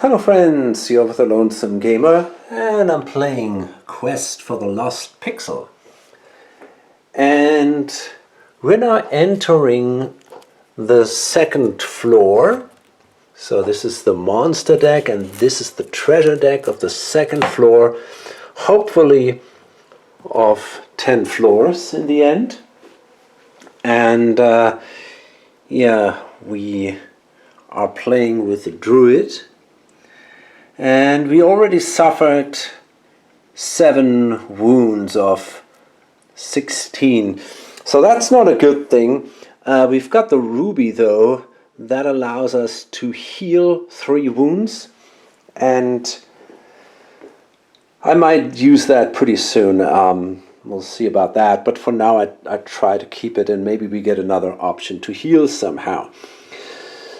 Hello friends, you're with the Lonesome Gamer and I'm playing Quest for the Lost Pixel. And we're now entering the second floor. So this is the monster deck and this is the treasure deck of the second floor. Hopefully of 10 floors in the end. And yeah, we are playing with the druid. And we already suffered 7 wounds of 16. So that's not a good thing. We've got the ruby though. That allows us to heal 3 wounds. And I might use that pretty soon. We'll see about that. But for now I try to keep it and maybe we get another option to heal somehow.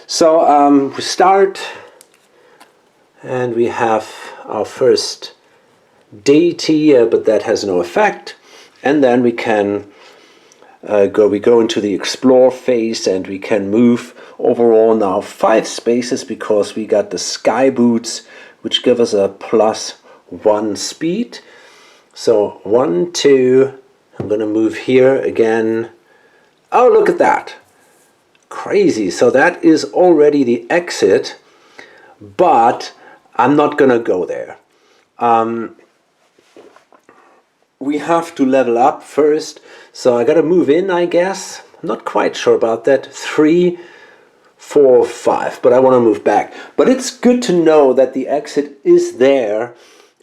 So we start. And we have our first deity, but that has no effect. And then we can go into the explore phase and we can move overall now 5 spaces because we got the sky boots, which give us a +1 speed. So 1, 2, I'm gonna move here again. Oh, look at that. Crazy. So that is already the exit, but I'm not gonna go there. We have to level up first, so I gotta move in, I guess. I'm not quite sure about that. 3, 4, 5, but I want to move back. But it's good to know that the exit is there,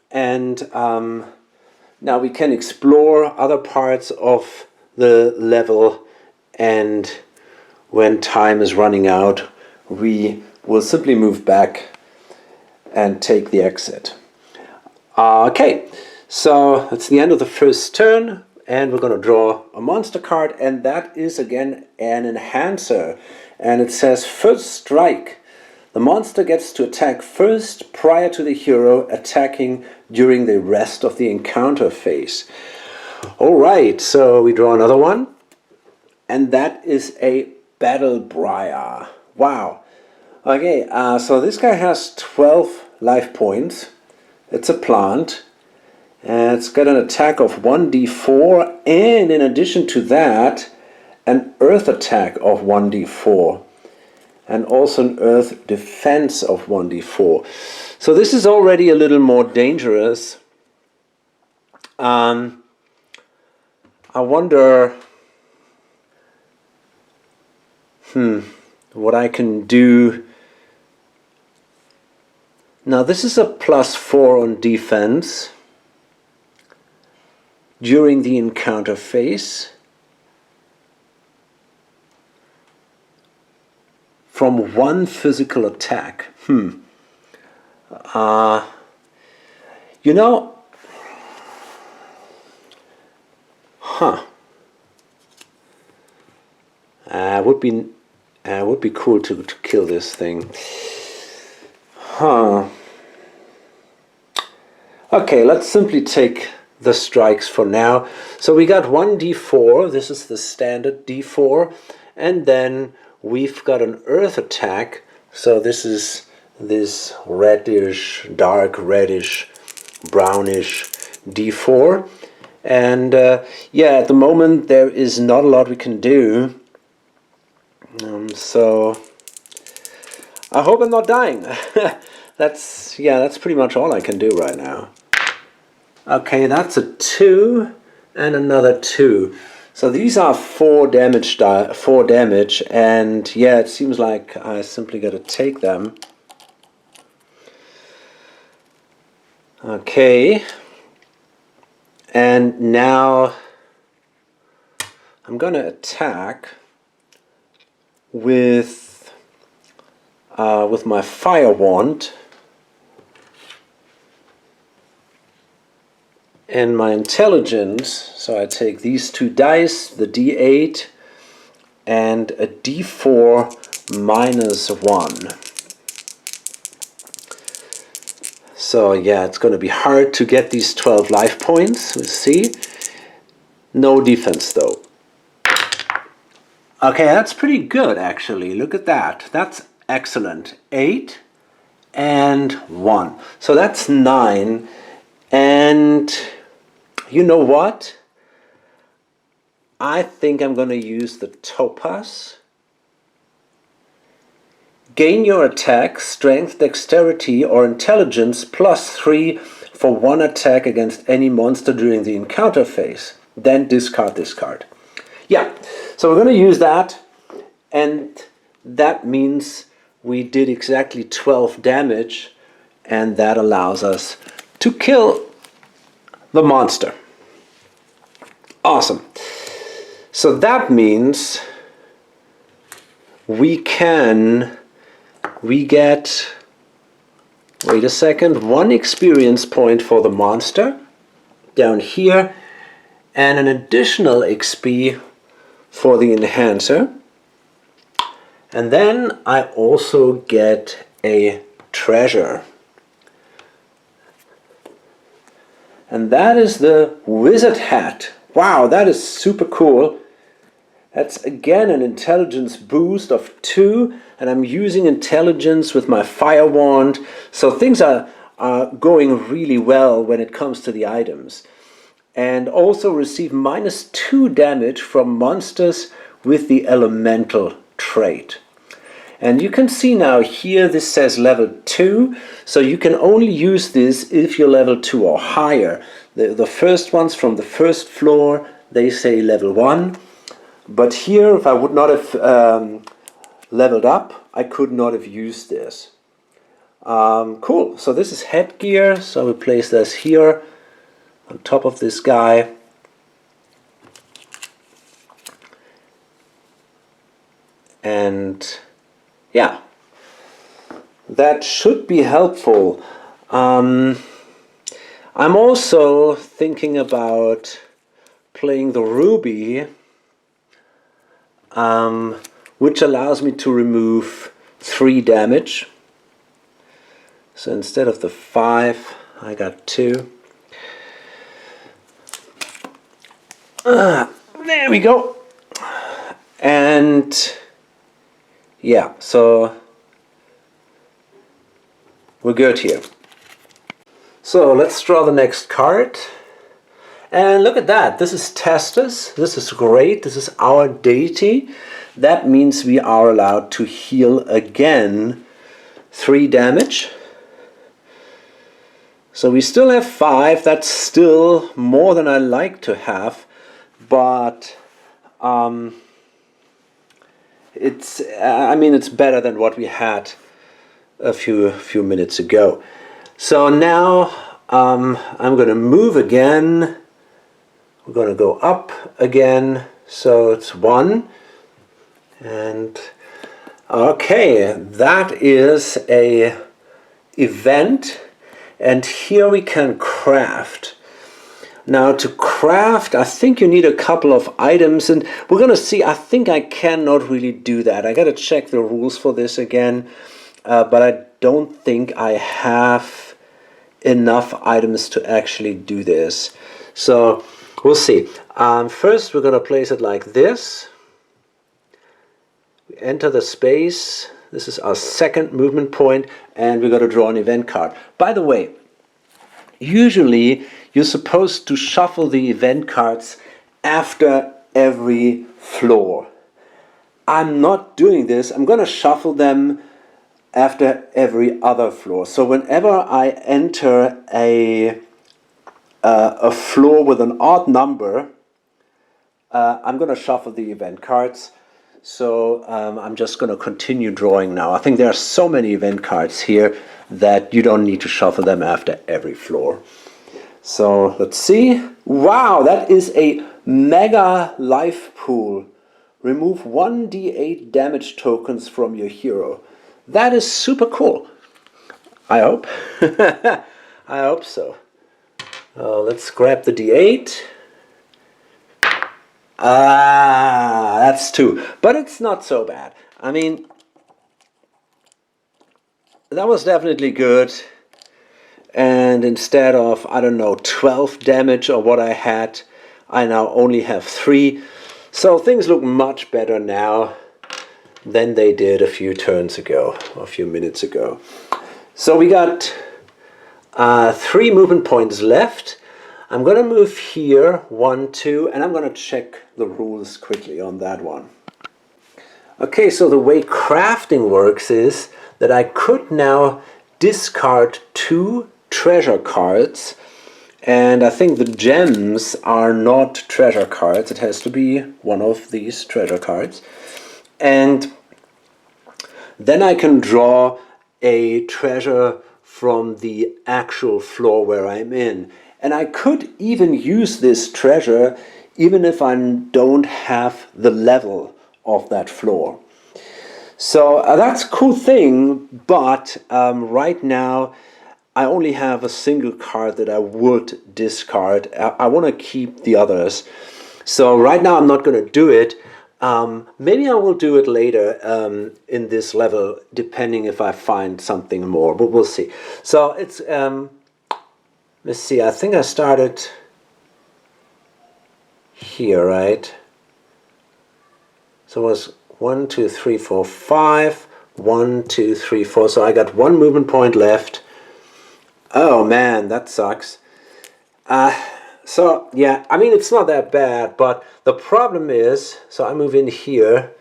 and now we can explore other parts of the level, and when time is running out, we will simply move back and take the exit. Okay, so that's the end of the first turn, and we're going to draw a monster card, and that is again an enhancer. And it says first strike. The monster gets to attack first prior to the hero attacking during the rest of the encounter phase. Alright, so we draw another one, and that is a Battle Briar. Wow. Okay, so this guy has 12 life points. It's a plant. And it's got an attack of 1d4, and in addition to that, an earth attack of 1d4. And also an earth defense of 1d4. So this is already a little more dangerous. I wonder what I can do. Now this is a +4 on defense during the encounter phase from 1 physical attack. You know, would be cool to kill this thing. Okay, let's simply take the strikes for now. So we got 1d4, this is the standard d4, and then we've got an earth attack. So this is this reddish, dark reddish, brownish d4. And yeah, at the moment there is not a lot we can do. So I hope I'm not dying. That's pretty much all I can do right now. Okay, that's a 2 and another 2. So these are 4 damage, and yeah, it seems like I simply got to take them. Okay, and now I'm gonna attack with my fire wand and my intelligence. So I take these 2 dice, the d8 and a d4 -1. So yeah, it's going to be hard to get these 12 life points. We'll see. No defense though. Okay, that's pretty good actually. Look at that. That's excellent. 8 and 1. So that's 9. And you know what? I think I'm going to use the topaz. Gain your attack, strength, dexterity, or intelligence +3 for 1 attack against any monster during the encounter phase. Then discard this card. Yeah, so we're going to use that, and that means we did exactly 12 damage, and that allows us to kill the monster. Awesome. So that means we get, wait a second, 1 experience point for the monster down here, and an additional XP for the enhancer. And then I also get a treasure. And that is the wizard hat. Wow, that is super cool. That's again an intelligence boost of 2, and I'm using intelligence with my fire wand, so things are going really well when it comes to the items. And also receive -2 damage from monsters with the elemental trait. And you can see now here this says level 2, so you can only use this if you're level 2 or higher. The first ones from the first floor, they say level 1. But here, if I would not have leveled up, I could not have used this. Cool, so this is headgear, so we place this here on top of this guy. And yeah, that should be helpful. I'm also thinking about playing the ruby, which allows me to remove 3 damage. So instead of the 5, I got 2. There we go. And yeah, so we're good here. So let's draw the next card. And look at that, this is Testus, this is great, this is our deity. That means we are allowed to heal again 3 damage. So we still have 5, that's still more than I like to have, but it's better than what we had a few minutes ago. So now I'm going to move again. We're going to go up again, so it's 1. And okay, that is a event, and here we can craft. Now to craft, I think you need a couple of items, and we're going to see, I think I cannot really do that. I got to check the rules for this again, but I don't think I have enough items to actually do this. So we'll see. First we're going to place it like this. We enter the space. This is our second movement point, and we're going to draw an event card. By the way, usually you're supposed to shuffle the event cards after every floor. I'm not doing this. I'm going to shuffle them after every other floor. So whenever I enter a floor with an odd number, I'm going to shuffle the event cards. So I'm just going to continue drawing now. I think there are so many event cards here that you don't need to shuffle them after every floor. So let's see. Wow, that is a mega life pool. Remove 1d8 damage tokens from your hero. That is super cool. I hope. I hope so. Let's grab the d8. That's 2. But it's not so bad. I mean, that was definitely good. And instead of, I don't know, 12 damage or what I had, I now only have 3. So things look much better now than they did a few turns ago, or a few minutes ago. So we got 3 movement points left. I'm going to move here, 1, 2, and I'm going to check the rules quickly on that one. Okay, so the way crafting works is that I could now discard 2 treasure cards, and I think the gems are not treasure cards. It has to be one of these treasure cards. And then I can draw a treasure from the actual floor where I'm in. And I could even use this treasure even if I don't have the level of that floor. So that's a cool thing, but right now I only have a single card that I would discard. I want to keep the others. So right now I'm not going to do it. Maybe I will do it later in this level, depending if I find something more, but we'll see. So it's, let's see, I think I started here, right? So it was 1, 2, 3, 4, 5, 1, 2, 3, 4. So I got 1 movement point left. Oh man, that sucks. So yeah, I mean, it's not that bad, but the problem is, so I move in here,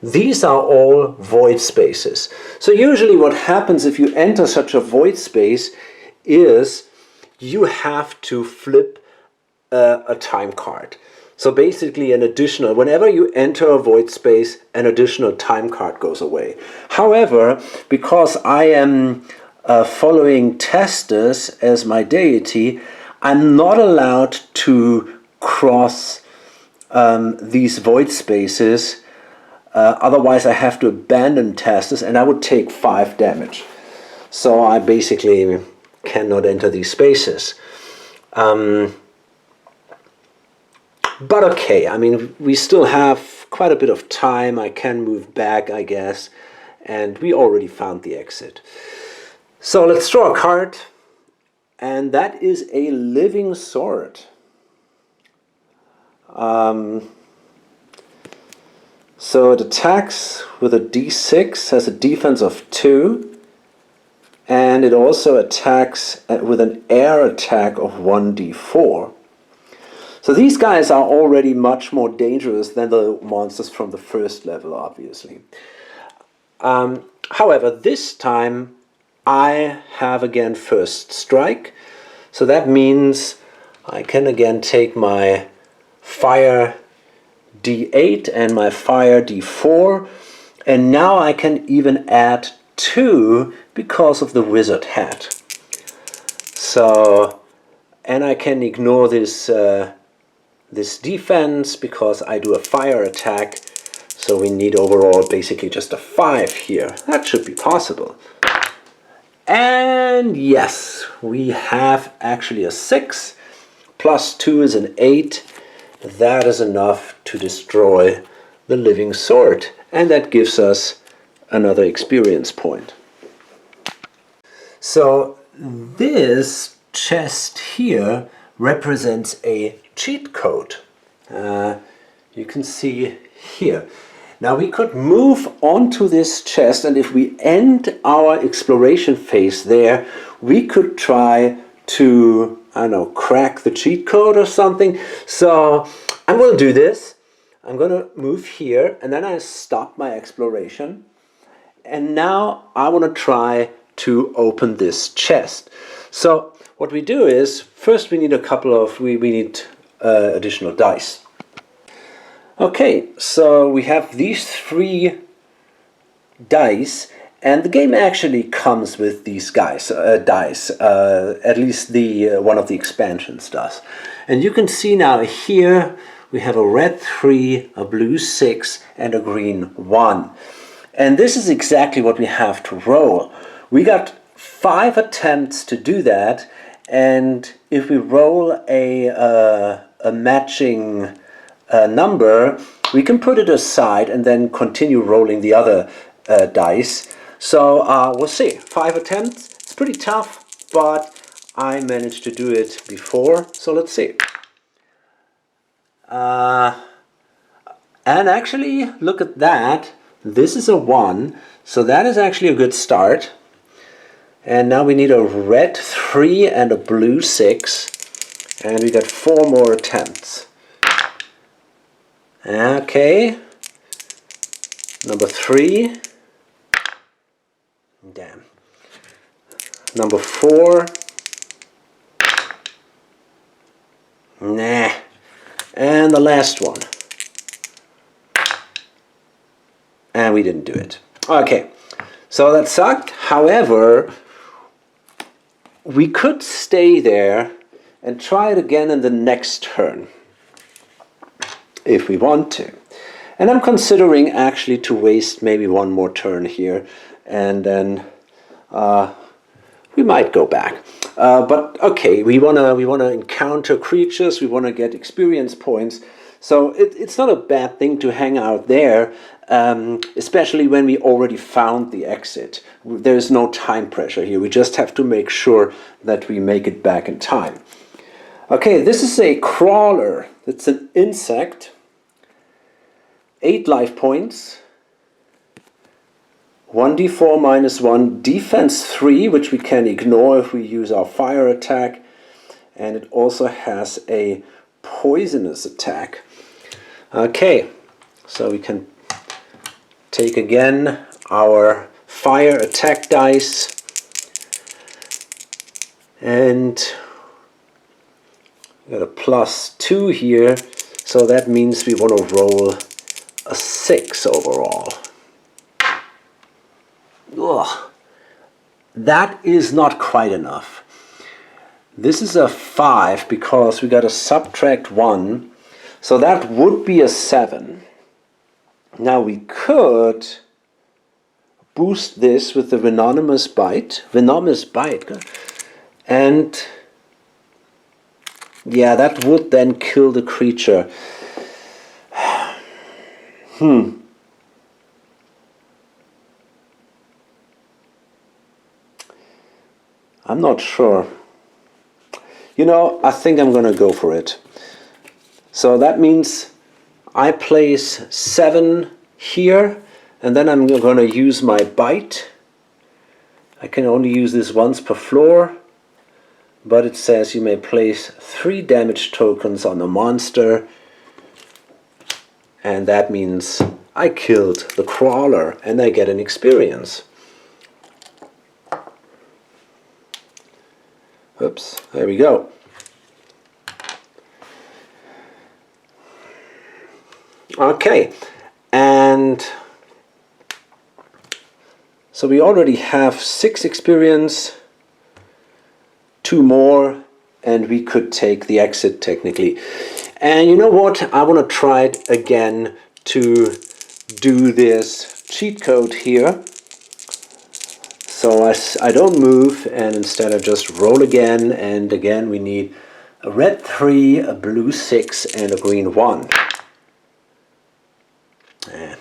these are all void spaces. So usually what happens if you enter such a void space is you have to flip a time card. So basically an additional, whenever you enter a void space, an additional time card goes away. However, because I am following Testus as my deity, I'm not allowed to cross these void spaces. Otherwise I have to abandon Testus and I would take 5 damage. So I basically cannot enter these spaces. But okay, I mean, we still have quite a bit of time. I can move back, I guess. And we already found the exit. So let's draw a card. And that is a living sword. So it attacks with a d6, has a defense of 2. And it also attacks with an air attack of 1d4. So these guys are already much more dangerous than the monsters from the first level, obviously. However, this time I have again first strike. So that means I can again take my fire d8 and my fire d4. And now I can even add 2 because of the wizard hat. So, and I can ignore this this defense because I do a fire attack, so we need overall basically just a 5 here. That should be possible. And yes, we have actually a 6, plus 2 is an 8. That is enough to destroy the living sword, and that gives us another experience point. So this chest here represents a cheat code. You can see here. Now we could move onto this chest, and if we end our exploration phase there, we could try to, I don't know, crack the cheat code or something. So I'm going to do this. I'm going to move here, and then I stop my exploration. And now I want to try to open this chest. So what we do is, first we need a couple of, we need additional dice. Okay, so we have these 3 dice, and the game actually comes with these dice. At least the one of the expansions does. And you can see now here we have a red 3, a blue 6, and a green 1. And this is exactly what we have to roll. We got 5 attempts to do that, and if we roll a matching number, we can put it aside and then continue rolling the other dice. So we'll see. 5 attempts. It's pretty tough, but I managed to do it before, so let's see. And actually, look at that. This is a 1, so that is actually a good start. And now we need a red 3 and a blue 6. And we got 4 more attempts. Okay. Number 3. Damn. Number 4. Nah. And the last one. And we didn't do it. Okay. So that sucked. However, we could stay there and try it again in the next turn, if we want to. And I'm considering actually to waste maybe one more turn here, and then we might go back. But okay, we wanna encounter creatures, we wanna get experience points. So it's not a bad thing to hang out there, especially when we already found the exit. There's no time pressure here. We just have to make sure that we make it back in time. Okay, this is a crawler. It's an insect. 8 life points. 1d4 minus 1. Defense 3, which we can ignore if we use our fire attack. And it also has a poisonous attack. Okay, so we can take again our fire attack dice. And we got a +2 here, so that means we want to roll a 6 overall. Ugh. That is not quite enough. This is a 5 because we got to subtract 1, so that would be a 7. Now we could boost this with the venomous bite, and yeah, that would then kill the creature. I'm not sure. You know, I think I'm gonna go for it. So that means I place 7 here, and then I'm gonna use my bite. I can only use this once per floor, but it says you may place 3 damage tokens on the monster, and that means I killed the crawler and I get an experience. Oops, there we go. Okay, and so we already have 6 experience, 2 more, and we could take the exit technically. And you know what? I want to try it again to do this cheat code here. So I don't move, and instead I just roll again, and again we need a red 3, a blue 6, and a green 1. And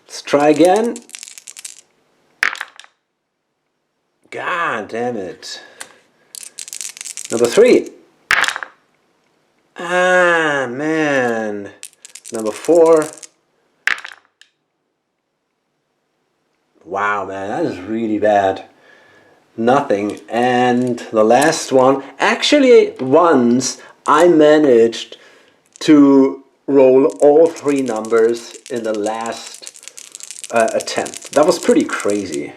let's try again. God damn it. Number 3. Ah, man. Number 4. Wow, man, that is really bad. Nothing. And the last one. Actually, once I managed to roll all 3 numbers in the last attempt. That was pretty crazy.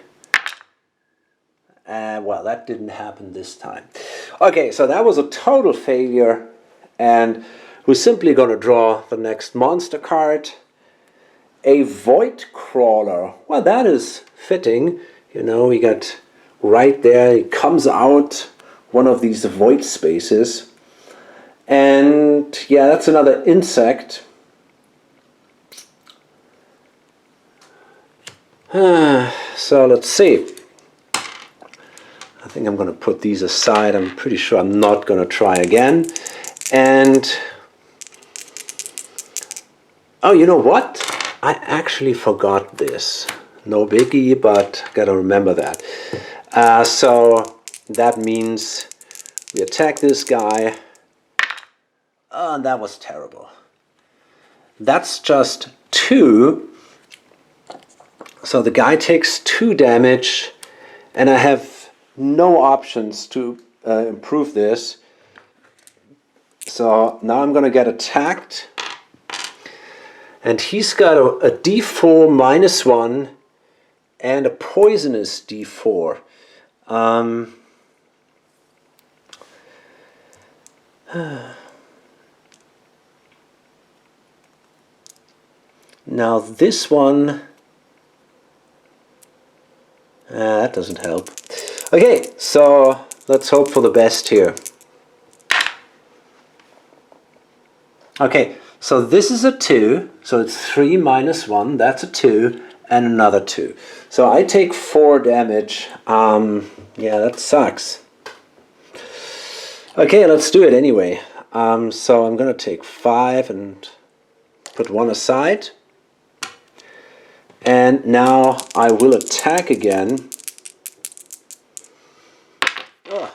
Well, that didn't happen this time. Okay, so that was a total failure, and we're simply going to draw the next monster card. A void crawler. Well, that is fitting. You know, we got right there, it comes out one of these void spaces. And yeah, that's another insect. So let's see. I think I'm going to put these aside. I'm pretty sure I'm not going to try again. And oh, you know what? I actually forgot this. No biggie, but gotta remember that. So that means we attack this guy. Oh, that was terrible. That's just 2. So the guy takes 2 damage, and I have no options to improve this. So now I'm going to get attacked, and he's got a d4 -1 and a poisonous d4. Now this one, that doesn't help. Okay, so let's hope for the best here. Okay, so this is a 2, so it's 3 -1, that's a 2, and another 2. So I take 4 damage. Yeah, that sucks. Okay, let's do it anyway. So I'm gonna take 5 and put 1 aside. And now I will attack again. Ugh.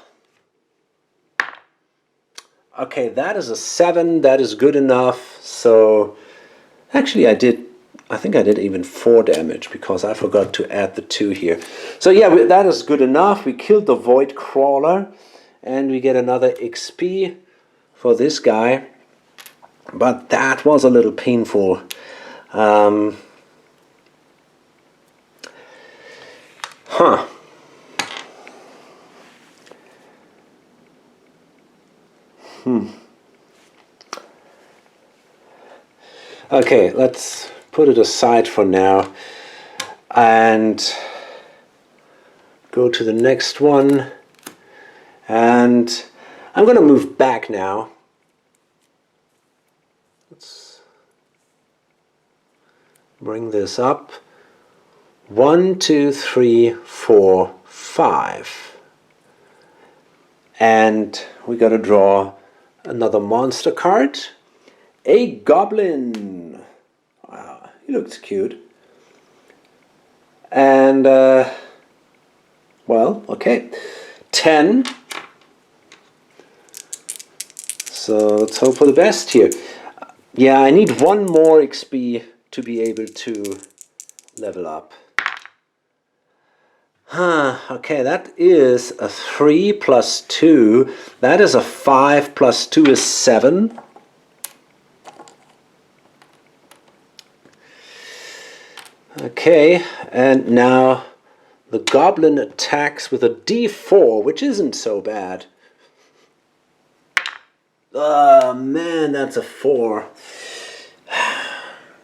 Okay, that is a 7, that is good enough. So actually I think I did even 4 damage because I forgot to add the 2 here. So yeah, that is good enough. We killed the Void Crawler and we get another XP for this guy. But that was a little painful. Okay, let's put it aside for now and go to the next one. And I'm going to move back now. Let's bring this up. 1, 2, 3, 4, 5. And we got to draw another monster card. A goblin. Wow, he looks cute. And, well, okay. 10. So let's hope for the best here. Yeah, I need 1 more XP to be able to level up. Okay, that is a 3 plus 2. That is a 5 plus 2 is 7. Okay, and now the goblin attacks with a d4, which isn't so bad. Oh man, that's a 4.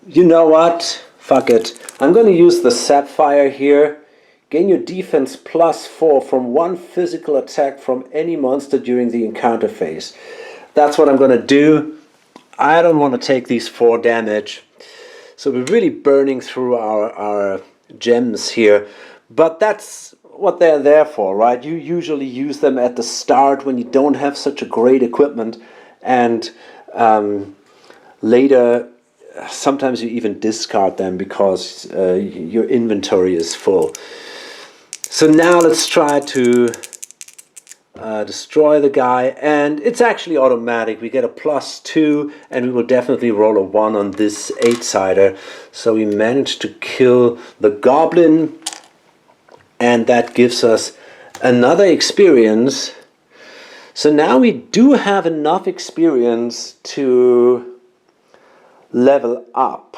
You know what? Fuck it. I'm going to use the sapphire here. Gain your defense +4 from 1 physical attack from any monster during the encounter phase. That's what I'm going to do. I don't want to take these 4 damage. So we're really burning through our gems here. But that's what they're there for, right? You usually use them at the start when you don't have such a great equipment. And later, sometimes you even discard them because your inventory is full. So now let's try to destroy the guy, and it's actually automatic. We get a +2, and we will definitely roll a 1 on this 8-sider. So we managed to kill the goblin, and that gives us another experience. So now we do have enough experience to level up.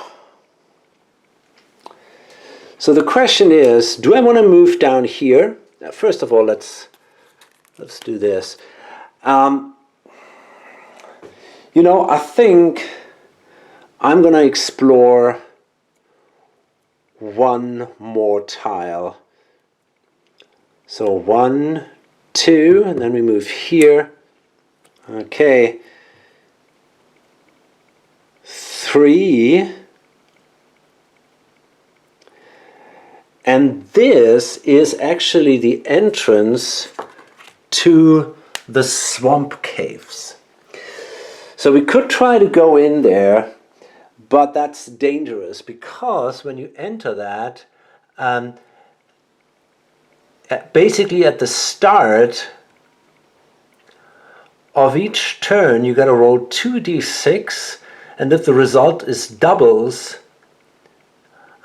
So the question is, do I want to move down here? Now, first of all, let's do this. You know, I think I'm going to explore 1 more tile. So 1, 2, and then we move here. Okay. 3. And this is actually the entrance to the swamp caves. So we could try to go in there, but that's dangerous because when you enter that, basically at the start of each turn you got to roll 2d6, and if the result is doubles,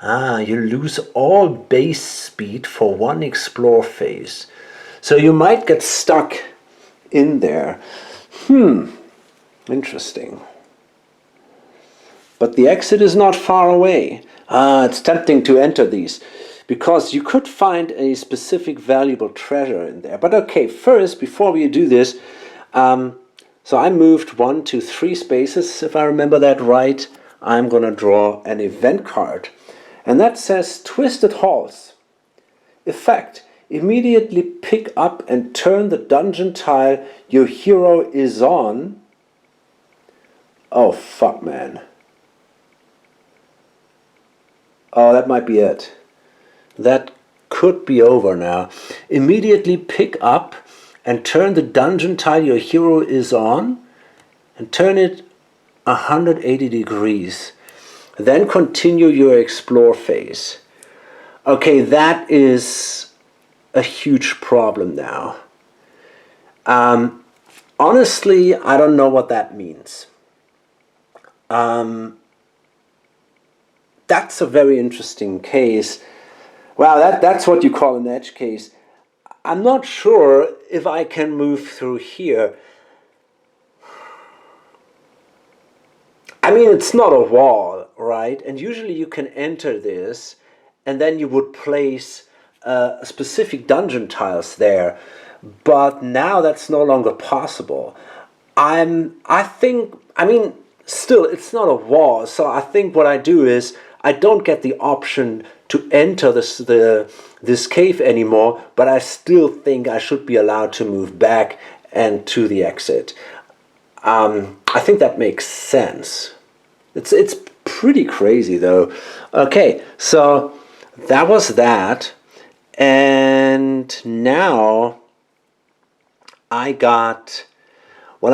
You lose all base speed for one explore phase. So you might get stuck in there. Interesting. But the exit is not far away. It's tempting to enter these, because you could find a specific valuable treasure in there. But okay, first, before we do this, so I moved 1, 2, 3 spaces, if I remember that right. I'm going to draw an event card. And that says Twisted Halls. Effect: immediately pick up and turn the dungeon tile your hero is on. Oh, fuck, man. Oh, that might be it. That could be over now. Immediately pick up and turn the dungeon tile your hero is on, and turn it 180 degrees. Then continue your explore phase. Okay, that is a huge problem now. Honestly, I don't know what that means. That's a very interesting case. Wow, that's what you call an edge case. I'm not sure if I can move through here. I mean, it's not a wall, right? And usually you can enter this, and then you would place specific dungeon tiles there. But now that's no longer possible. I mean, still, it's not a wall. So I think what I do is I don't get the option to enter this cave anymore, but I still think I should be allowed to move back and to the exit. I think that makes sense. It's pretty crazy though. Okay, so that was that, and now I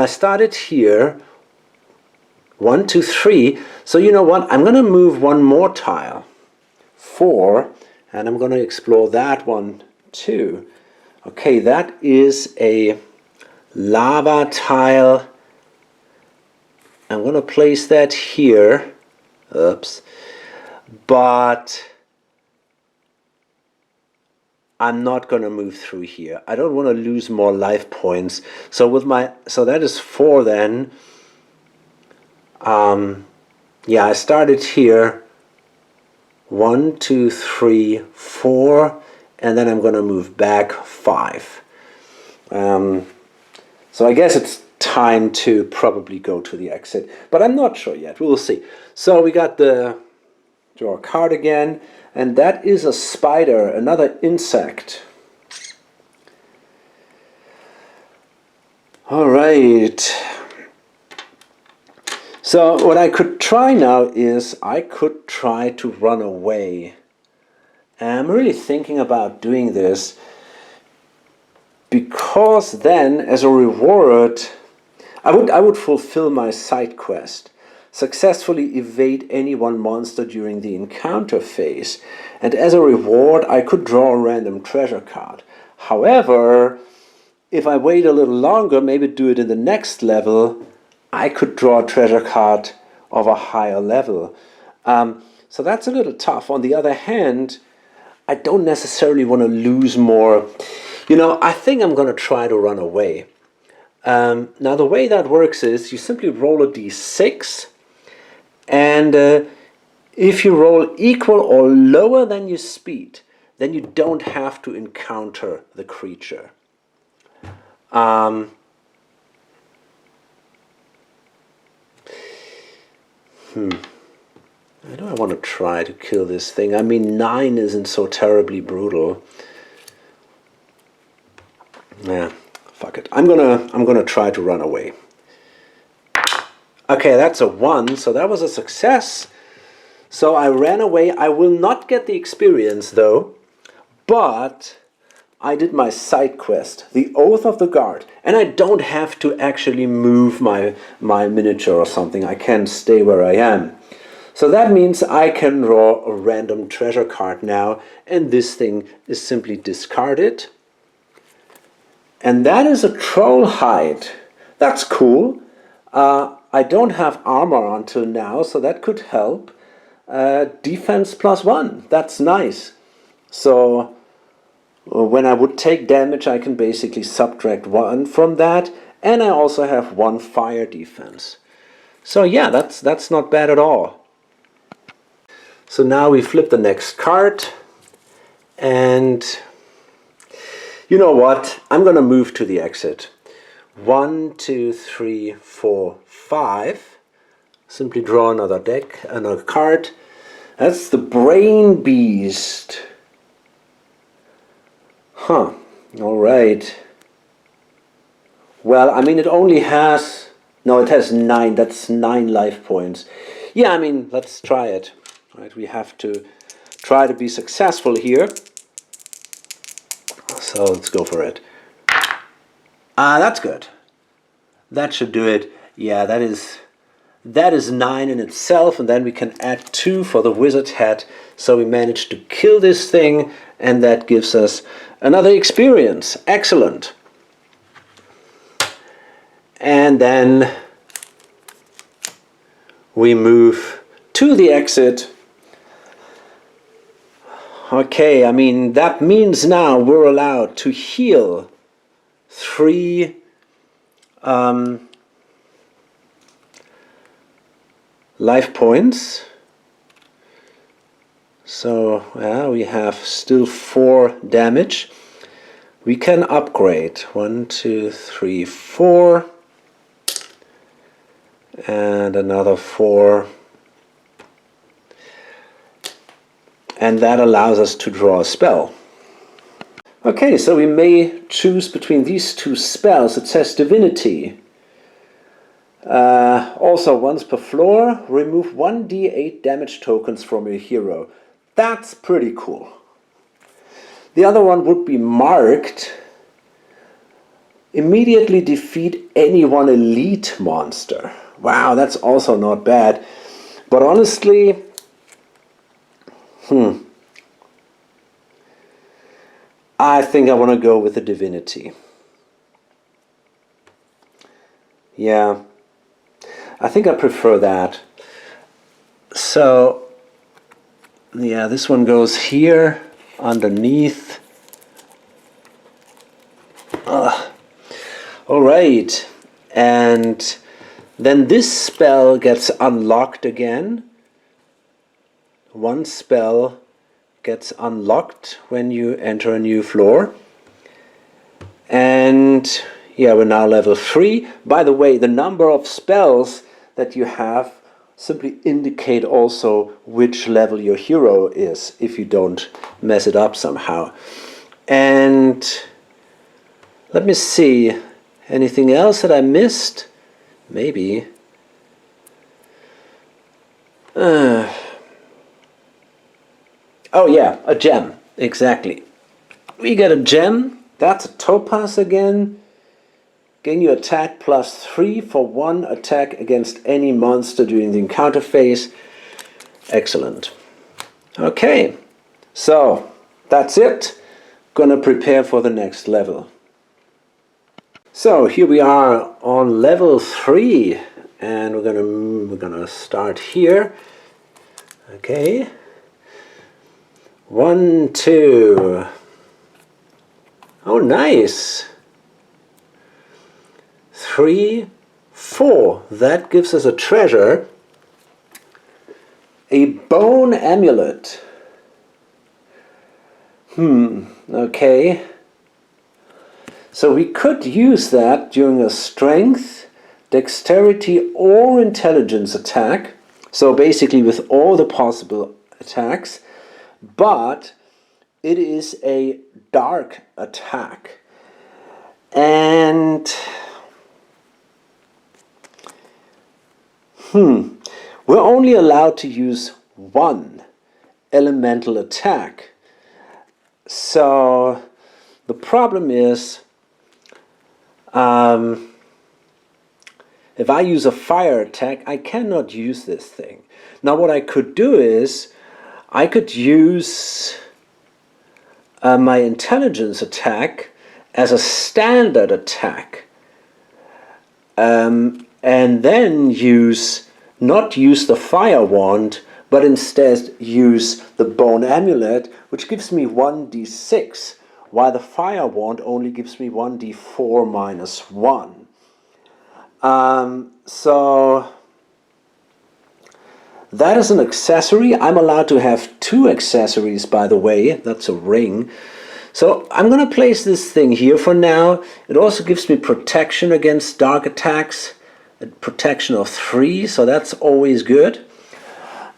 started here 1, 2, 3. So you know what? I'm gonna move one more tile, 4, and I'm gonna explore that one too. Okay, that is a lava tile. I'm going to place that here. Oops. But I'm not going to move through here. I don't want to lose more life points. So that is 4 then. Yeah, I started here. 1, 2, 3, 4, and then I'm going to move back 5. So I guess it's time to probably go to the exit, but I'm not sure yet. We will see. So we got the draw a card again, and that is a spider, another insect. All right. So what I could try now is I could try to run away. And I'm really thinking about doing this, because then as a reward I would fulfill my side quest, successfully evade any one monster during the encounter phase, and as a reward I could draw a random treasure card. However, if I wait a little longer, maybe do it in the next level, I could draw a treasure card of a higher level. So that's a little tough. On the other hand, I don't necessarily want to lose more. You know, I think I'm going to try to run away. Now the way that works is you simply roll a d6, and if you roll equal or lower than your speed, then you don't have to encounter the creature. I don't want to try to kill this thing. I mean, 9 isn't so terribly brutal. Yeah, fuck it. I'm gonna try to run away. Okay, that's a 1, so that was a success. So I ran away. I will not get the experience though, but I did my side quest, the Oath of the Guard, and I don't have to actually move my miniature or something. I can stay where I am. So that means I can draw a random treasure card now, and this thing is simply discarded. And that is a troll hide. That's cool. I don't have armor until now, so that could help. defense +1. That's nice. So when I would take damage, I can basically subtract 1 from that, and I also have 1 fire defense. So yeah, that's not bad at all. So now we flip the next card, and you know what? I'm gonna move to the exit. 1, 2, 3, 4, 5. Simply draw another card. That's the Brain Beast. Huh, alright. Well, I mean, it only has... No, it has 9. That's 9 life points. Yeah, I mean, let's try it. Right, we have to try to be successful here. So let's go for it. That's good. That should do it. Yeah, that is 9 in itself, and then we can add 2 for the wizard hat. So we managed to kill this thing, and that gives us another experience. Excellent. And then we move to the exit. Okay, I mean, that means now we're allowed to heal 3 life points. So we have still 4 damage. We can upgrade 1, 2, 3, 4, and another 4, and that allows us to draw a spell. Okay, so we may choose between these 2 spells. It says Divinity. Also, once per floor, remove 1d8 damage tokens from your hero. That's pretty cool. The other one would be Marked. Immediately defeat any one elite monster. Wow, that's also not bad. But honestly, I think I want to go with the Divinity. Yeah, I think I prefer that. So, yeah, this one goes here, underneath. Alright, and then this spell gets unlocked again. One spell gets unlocked when you enter a new floor. And yeah, we're now level 3. By the way, the number of spells that you have simply indicate also which level your hero is, if you don't mess it up somehow. And let me see, anything else that I missed? Maybe. Oh yeah, a gem, exactly. We get a gem, that's a topaz again. Gain your attack +3 for 1 attack against any monster during the encounter phase. Excellent. Okay, so that's it. Gonna prepare for the next level. So here we are on level 3, and we're gonna start here. Okay. 1, 2. Oh, nice. 3, 4. That gives us a treasure. A bone amulet. Okay. So we could use that during a strength, dexterity, or intelligence attack. So basically with all the possible attacks. But it is a dark attack. And we're only allowed to use 1 elemental attack. So the problem is, if I use a fire attack, I cannot use this thing. Now what I could do is, I could use my intelligence attack as a standard attack, and then not use the fire wand, but instead use the bone amulet, which gives me 1d6, while the fire wand only gives me 1d4 minus 1. So that is an accessory. I'm allowed to have 2 accessories, by the way. That's a ring. So I'm going to place this thing here for now. It also gives me protection against dark attacks, a protection of 3, so that's always good.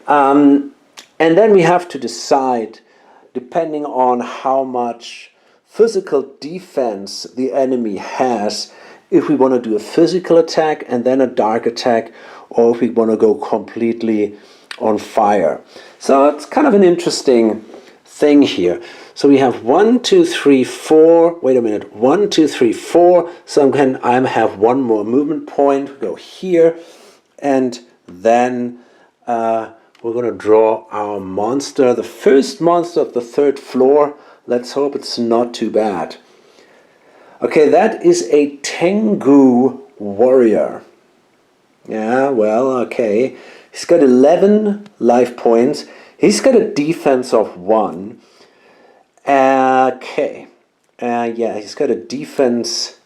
And then we have to decide, depending on how much physical defense the enemy has, if we want to do a physical attack and then a dark attack, or if we want to go completely on fire. So it's kind of an interesting thing here. So we have 1, 2, 3, 4. Wait a minute. 1, 2, 3, 4. So I have one more movement point. Go here, and then we're going to draw our monster, the first monster of the 3rd floor. Let's hope it's not too bad. Okay, that is a Tengu warrior. Yeah, well, okay. He's got 11 life points. He's got a defense of 1. Okay. Yeah, he's got a defense.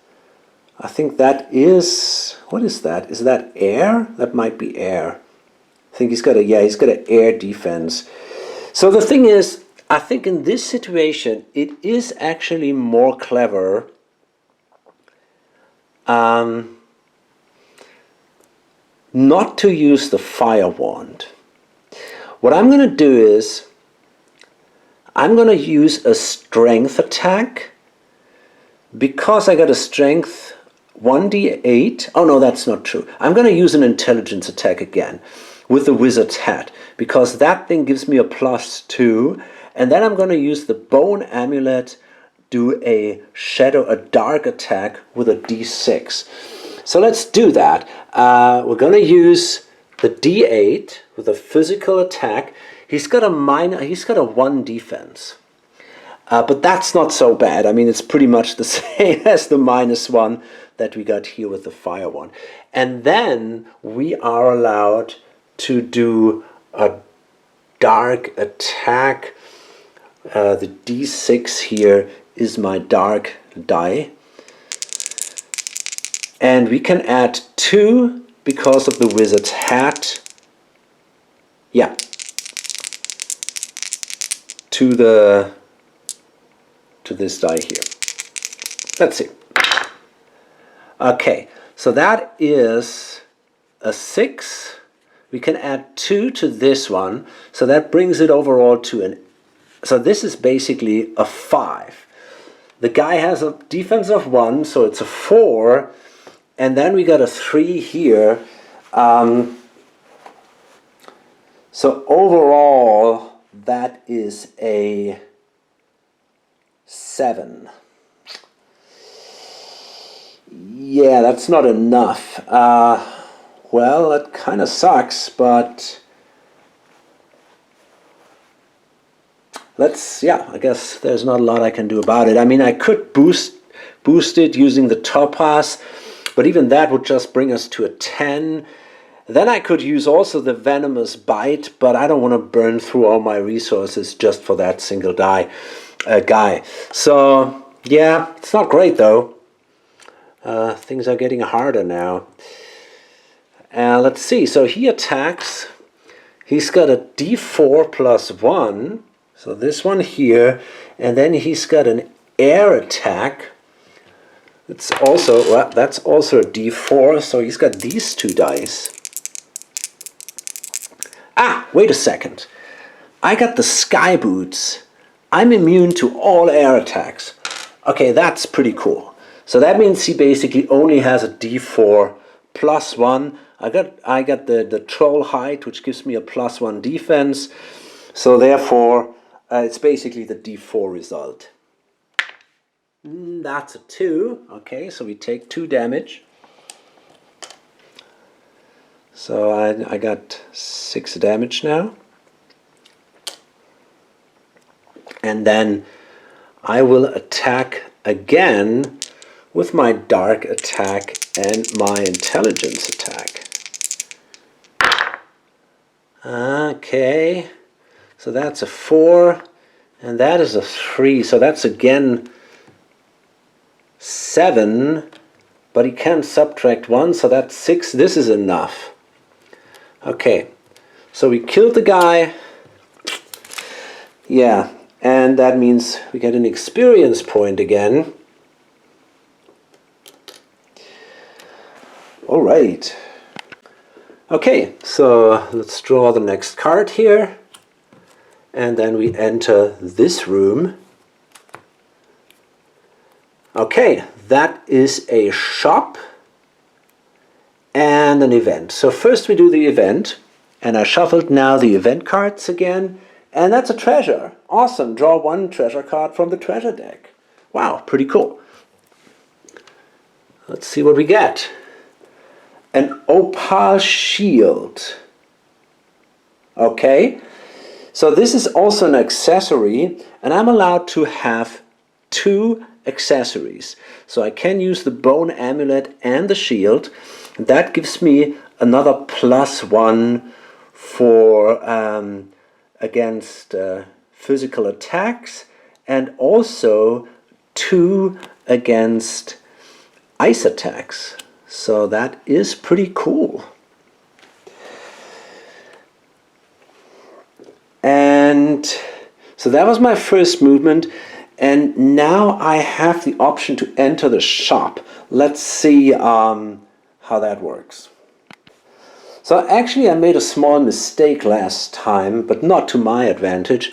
I think that is... What is that? Is that air? That might be air. I think he's got an air defense. So the thing is, I think in this situation, it is actually more clever not to use the fire wand. What I'm going to do is I'm going to use a strength attack because I got a strength 1d8. Oh no, that's not true. I'm going to use an intelligence attack again with the wizard's hat because that thing gives me a +2, and then I'm going to use the bone amulet, do a dark attack with a d6. So let's do that. We're going to use the d8 with a physical attack. He's got a 1 defense. But that's not so bad. I mean, it's pretty much the same as the -1 that we got here with the fire one. And then we are allowed to do a dark attack. The d6 here is my dark die. And we can add 2 because of the wizard's hat. Yeah. To this die here. Let's see. Okay, so that is a 6. We can add 2 to this one, so that brings it overall to an... So this is basically a 5. The guy has a defense of 1, so it's a 4, and then we got a 3 here. So overall, that is a 7. Yeah, that's not enough. Well, that kind of sucks, but I guess there's not a lot I can do about it. I mean, I could boost it using the topaz, but even that would just bring us to a 10. Then I could use also the venomous bite, but I don't want to burn through all my resources just for that single guy. So yeah, it's not great though. Things are getting harder now. Let's see. So he attacks. He's got a d4 +1. So this one here, and then he's got an air attack. That's also a d4. So he's got these 2 dice. Ah, wait a second. I got the sky boots. I'm immune to all air attacks. Okay, that's pretty cool. So that means he basically only has a d4 +1. I got the troll height, which gives me a +1 defense. So therefore, it's basically the d4 result. That's a 2. Okay, so we take 2 damage. So I got 6 damage now. And then I will attack again with my dark attack and my intelligence attack. Okay, so that's a 4, and that is a 3. So that's again 7, but he can't subtract 1, so that's 6. This is enough. Okay, so we killed the guy. Yeah, and that means we get an experience point again. All right. Okay, so let's draw the next card here. And then we enter this room. Okay, that is a shop and an event. So first we do the event, and I shuffled now the event cards again, and that's a treasure. Awesome, draw 1 treasure card from the treasure deck. Wow, pretty cool. Let's see what we get. An opal shield. Okay, so this is also an accessory, and I'm allowed to have 2 accessories. So I can use the bone amulet and the shield. That gives me another +1 for against physical attacks, and also 2 against ice attacks. So that is pretty cool. And so that was my first movement, and now I have the option to enter the shop. Let's see how that works. So actually I made a small mistake last time, but not to my advantage.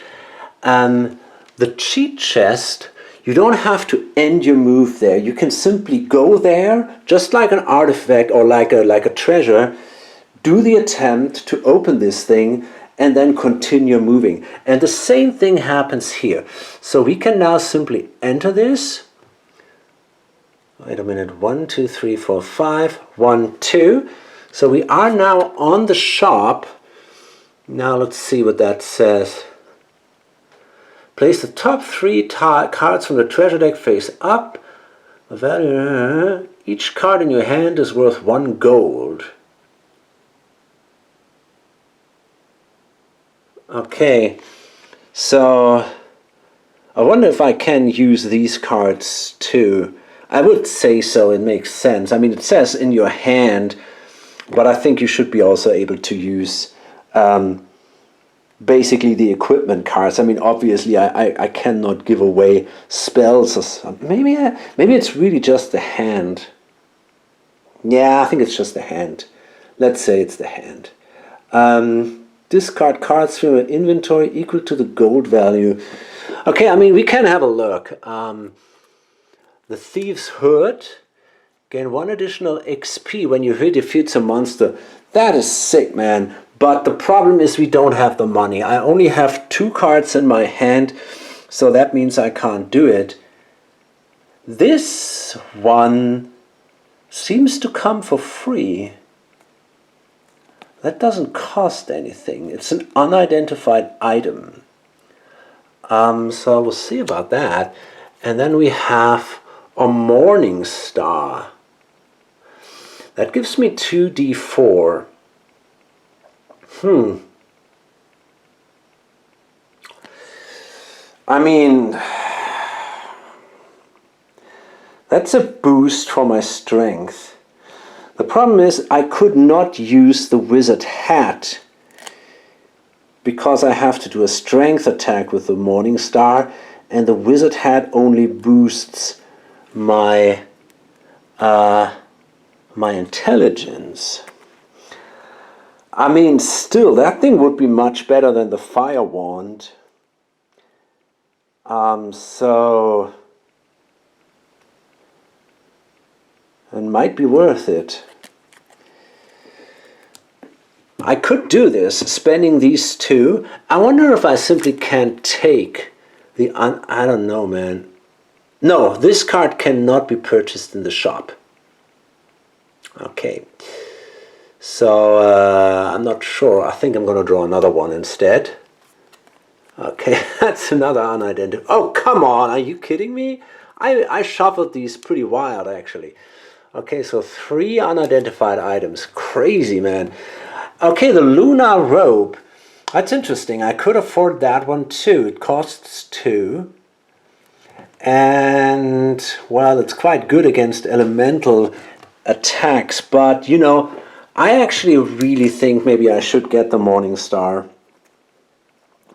The cheat chest, you don't have to end your move there. You can simply go there, just like an artifact or like a treasure, do the attempt to open this thing, and then continue moving. And the same thing happens here. So we can now simply enter this. Wait a minute, 1, 2, 3, 4, 5, 1, 2. So we are now on the shop. Now let's see what that says. Place the top 3 cards from the treasure deck face up. Each card in your hand is worth 1 gold. Okay, so I wonder if I can use these cards too. I would say so, it makes sense. I mean, it says in your hand, but I think you should be also able to use basically the equipment cards. I mean, obviously I cannot give away spells or something. Maybe it's really just the hand. Yeah, I think it's just the hand. Let's say it's the hand. Discard cards from your inventory equal to the gold value. Okay, I mean, we can have a look. The Thieves' Hurt. Gain 1 additional XP when you defeat a monster. That is sick, man. But the problem is we don't have the money. I only have 2 cards in my hand, so that means I can't do it. This one seems to come for free. That doesn't cost anything. It's an unidentified item. So we'll see about that. And then we have a Morning Star. That gives me 2d4. I mean, that's a boost for my strength. The problem is I could not use the wizard hat because I have to do a strength attack with the Morning Star, and the wizard hat only boosts my my intelligence. I mean, still, that thing would be much better than the fire wand. So it might be worth it. I could do this, spending these 2. I wonder if I simply can't take the... I don't know, man. No, this card cannot be purchased in the shop. Okay. So, I'm not sure. I think I'm going to draw another one instead. Okay, that's another unidentified... Oh, come on, are you kidding me? I shuffled these pretty wild, actually. Okay, so 3 unidentified items. Crazy, man. Okay, the Lunar Robe. That's interesting. I could afford that one too. It costs 2. And, well, it's quite good against elemental attacks. But, you know, I actually really think maybe I should get the Morning Star.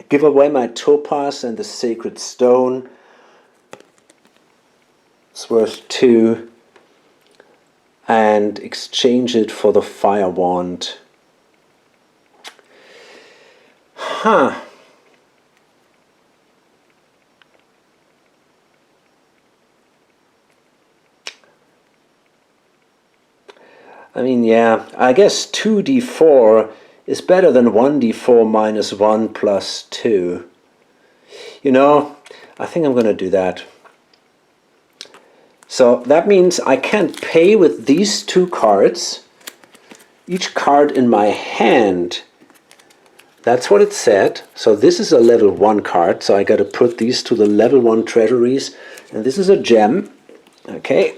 Give away my Topaz and the Sacred Stone. It's worth 2. And exchange it for the Fire Wand. Huh. I mean, yeah, I guess 2d4 is better than 1d4 minus 1 plus 2. You know, I think I'm going to do that. So that means I can pay with these 2 cards, each card in my hand. That's what it said. So this is a level 1 card, so I got to put these to the level 1 treasuries. And this is a gem. Okay,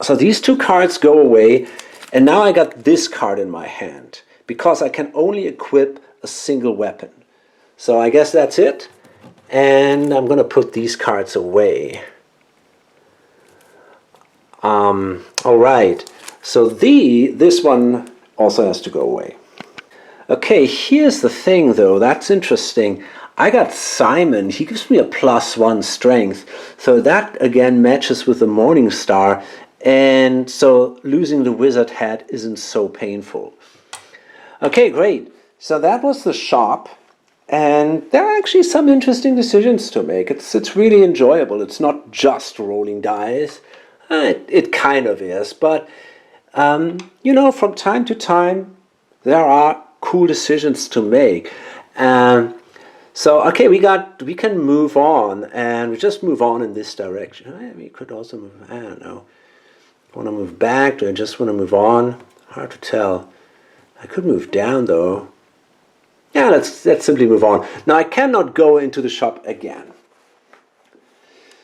so these 2 cards go away. And now I got this card in my hand, because I can only equip a single weapon. So I guess that's it. And I'm going to put these cards away. Alright, so this one also has to go away. Okay, here's the thing though, that's interesting. I got Simon, he gives me a +1 strength. So that again matches with the Morning Star. And so losing the wizard hat isn't so painful. Okay, great. So that was the shop. And there are actually some interesting decisions to make. It's really enjoyable. It's not just rolling dice. It kind of is. But, you know, from time to time, there are cool decisions to make. So, okay, we can move on. And we just move on in this direction. We could also move, I don't know. I want to move back? Do I just want to move on? Hard to tell. I could move down though. Yeah, let's simply move on. Now I cannot go into the shop again.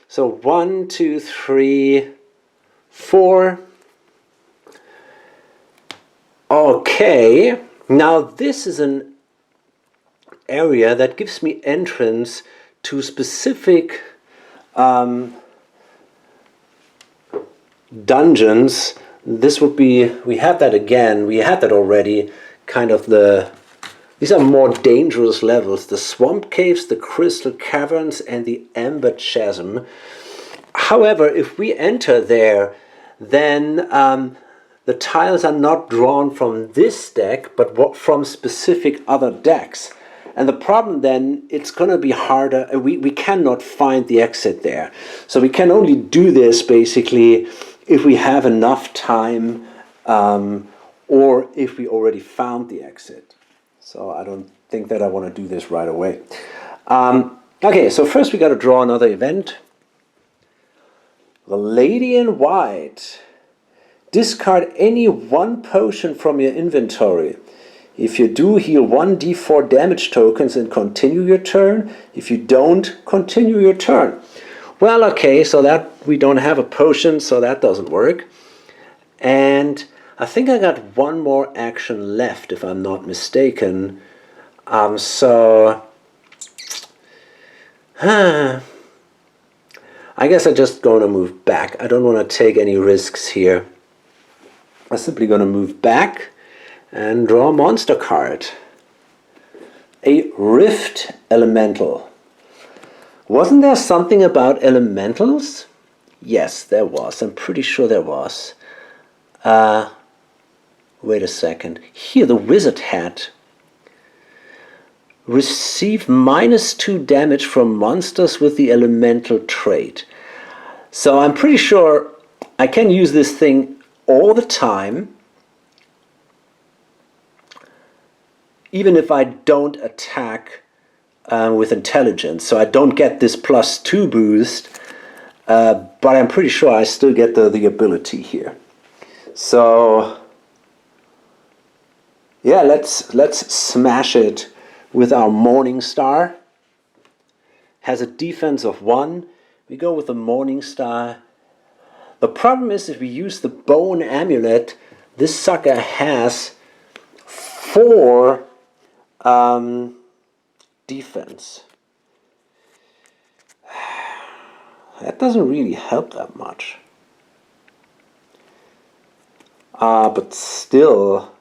So 1, 2, 3, 4. Okay. Now this is an area that gives me entrance to specific dungeons. This would be, we have that again, we had that already, kind of these are more dangerous levels, the Swamp Caves, the Crystal Caverns, and the Ember Chasm. However, if we enter there, then the tiles are not drawn from this deck, but from specific other decks. And the problem then, it's going to be harder. We cannot find the exit there. So we can only do this basically if we have enough time or if we already found the exit. So I don't think that I want to do this right away. Okay, so first we got to draw another event. The Lady in White. Discard any 1 potion from your inventory. If you do, heal 1d4 damage tokens and continue your turn. If you don't, continue your turn. Well, okay, so that we don't have a potion, so that doesn't work. And I think I got 1 more action left, if I'm not mistaken. So I guess I'm just going to move back. I don't want to take any risks here. I'm simply going to move back and draw a monster card. A Rift Elemental. Wasn't there something about elementals? Yes, there was. I'm pretty sure there was. Wait a second. Here, the wizard hat. Receive -2 damage from monsters with the elemental trait. So I'm pretty sure I can use this thing all the time, even if I don't attack with intelligence. So I don't get this +2 boost, but I'm pretty sure I still get the ability here. So yeah, let's smash it with our Morning Star. Has a defense of 1. We go with the Morning Star. The problem is if we use the Bone Amulet, this sucker has 4 defense. That doesn't really help that much. But still,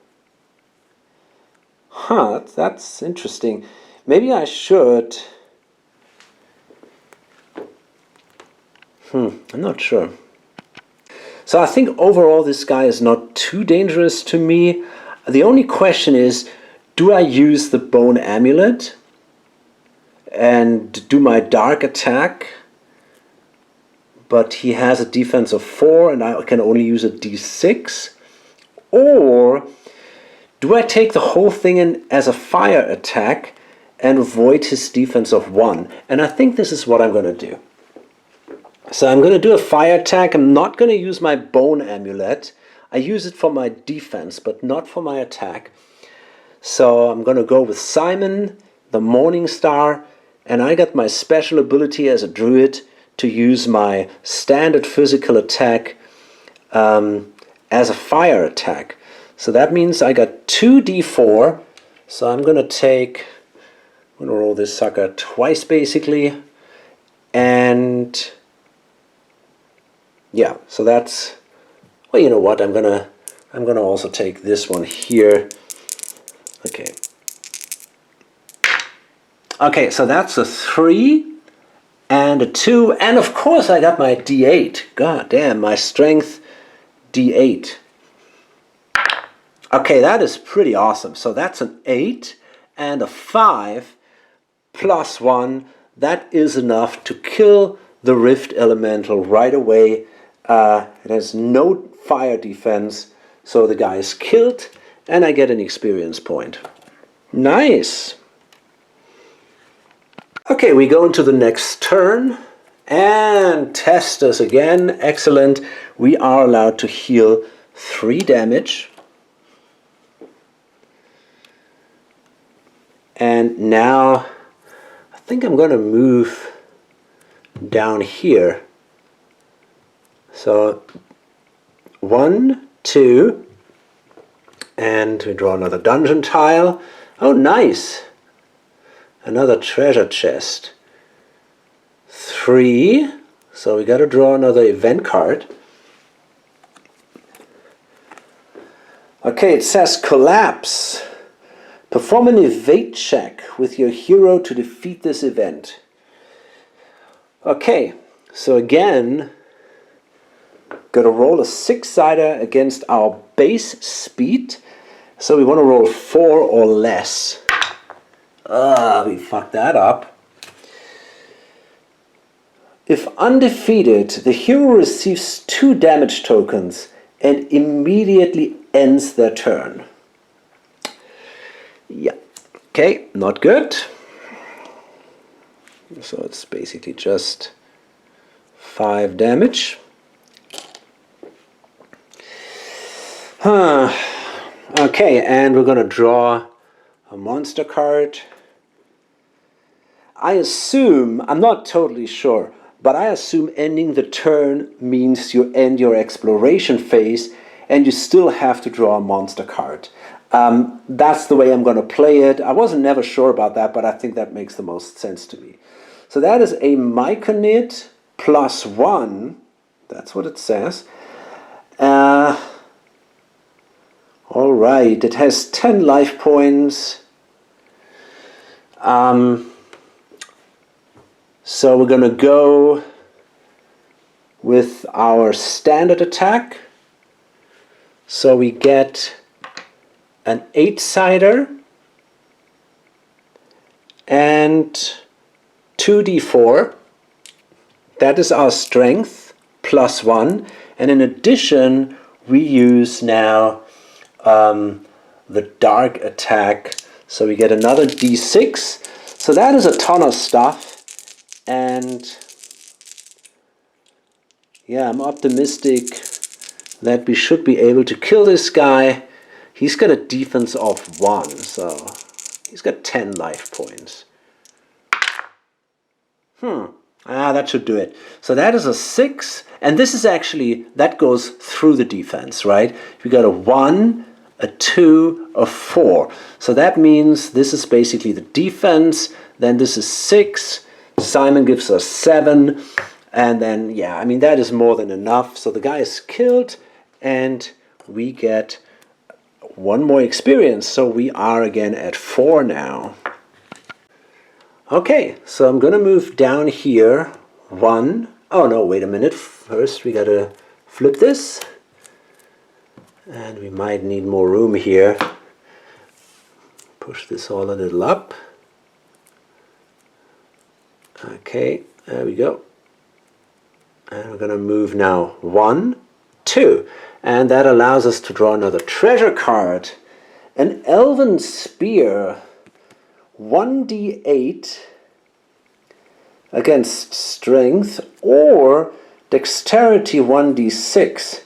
that's interesting. Maybe I should. I'm not sure. So I think overall this guy is not too dangerous to me. The only question is, do I use the bone amulet and do my dark attack? But he has a defense of 4 and I can only use a d6. Or do I take the whole thing in as a fire attack and avoid his defense of 1? And I think this is what I'm going to do. So I'm going to do a fire attack. I'm not going to use my bone amulet. I use it for my defense, but not for my attack. So I'm going to go with Simon, the Morning Star, and I got my special ability as a druid to use my standard physical attack as a fire attack. So that means I got 2d4. So I'm going to roll this sucker twice basically. And yeah, so that's, well, you know what, I'm gonna also take this one here. Okay, so that's a 3 and a 2, and of course I got my d8. God damn, my strength d8. Okay, that is pretty awesome. So that's an 8 and a 5 plus 1. That is enough to kill the Rift Elemental right away. It has no fire defense, so the guy is killed, and I get an experience point. Nice! Okay, we go into the next turn, and test us again. Excellent. We are allowed to heal 3 damage. And now, I think I'm going to move down here. So 1, 2, and we draw another dungeon tile. Oh, nice! Another treasure chest. 3, so we got to draw another event card. Okay, it says collapse. Perform an evade check with your hero to defeat this event. Okay, so again, got to roll a 6-sider against our base speed. So we want to roll 4 or less. We fucked that up. If undefeated, the hero receives 2 damage tokens and immediately ends their turn. Yeah, okay, not good. So it's basically just 5 damage. Okay, and we're going to draw a monster card. I assume, I'm not totally sure, but I assume ending the turn means you end your exploration phase and you still have to draw a monster card. That's the way I'm going to play it. I wasn't never sure about that, but I think that makes the most sense to me. So that is a Myconid plus 1. That's what it says. Alright, it has 10 life points. So we're going to go with our standard attack. So we get an 8-sider and 2d4. That is our strength plus 1. And in addition, we use now the dark attack. So we get another d6. So that is a ton of stuff. And yeah, I'm optimistic that we should be able to kill this guy. He's got a defense of 1, so he's got 10 life points. That should do it. So that is a 6, and this is actually, that goes through the defense, right? We got a 1, a 2, a 4. So that means this is basically the defense, then this is 6, Simon gives us 7, and then, yeah, I mean, that is more than enough. So the guy is killed, and we get one more experience. So we are again at 4 now. Okay, so I'm gonna move down here. 1. Oh no, wait a minute. First we gotta flip this. And we might need more room here. Push this all a little up. Okay, there we go. And we're going to move now 1, 2. And that allows us to draw another treasure card. An elven spear. 1d8 against strength or dexterity 1d6.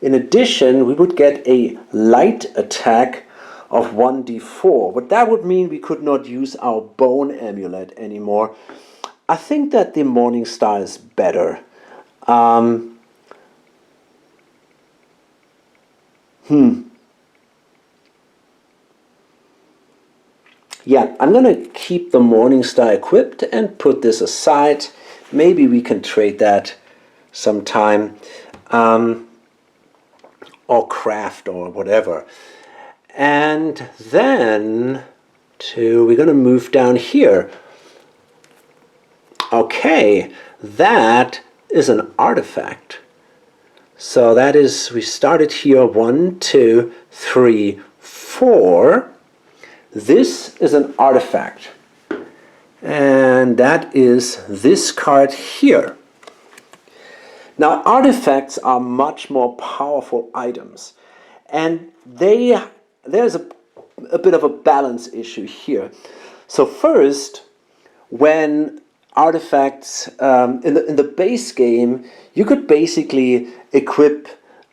In addition, we would get a light attack of 1d4. But that would mean we could not use our bone amulet anymore. I think that the Morning Star is better. Yeah, I'm going to keep the Morning Star equipped and put this aside. Maybe we can trade that sometime. Or craft or whatever. And then we're going to move down here. Okay, that is an artifact. So that is, we started here 1, 2, 3, 4. This is an artifact. And that is this card here. Now, artifacts are much more powerful items, and there's a bit of a balance issue here. So first, when artifacts in the base game, you could basically equip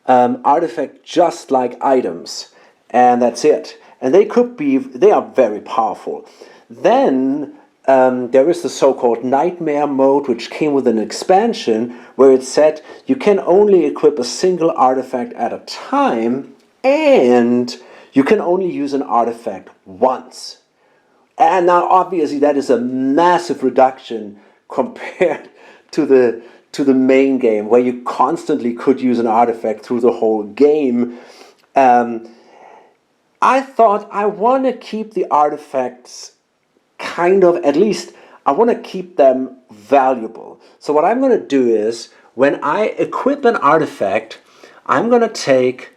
artifacts just like items, and that's it. And they are very powerful. Then there is the so-called nightmare mode, which came with an expansion where it said you can only equip a single artifact at a time, and you can only use an artifact once. And now obviously that is a massive reduction compared to the main game, where you constantly could use an artifact through the whole game. I thought I want to keep the artifacts kind of, at least I want to keep them valuable. So what I'm going to do is, when I equip an artifact, I'm going to take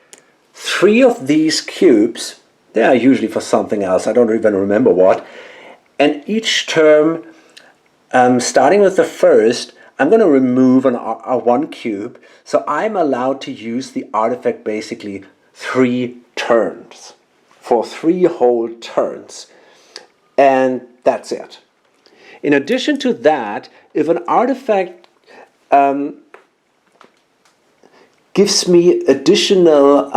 3 of these cubes. They are usually for something else, I don't even remember what. And each term, starting with the first, I'm going to remove a 1 cube. So I'm allowed to use the artifact basically 3 turns. For 3 whole turns. And that's it. In addition to that, if an artifact gives me additional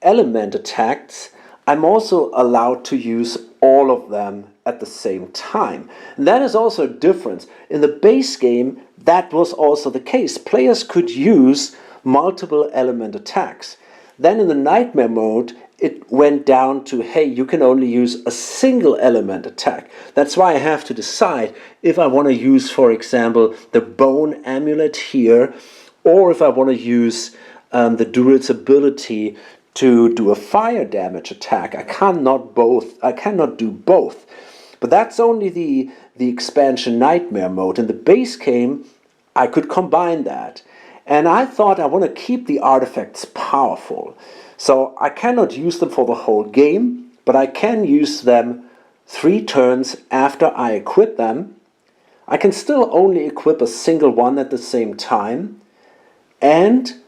element attacks, I'm also allowed to use all of them at the same time. And that is also a difference. In the base game, that was also the case. Players could use multiple element attacks. Then in the nightmare mode, it went down to, hey, you can only use a single element attack. That's why I have to decide if I want to use, for example, the bone amulet here, or if I want to use the druid's ability to do a fire damage attack. I cannot do both. But that's only the expansion nightmare mode. In the base game, I could combine that. And I thought I want to keep the artifacts powerful. So I cannot use them for the whole game, but I can use them 3 turns after I equip them. I can still only equip a single one at the same time. And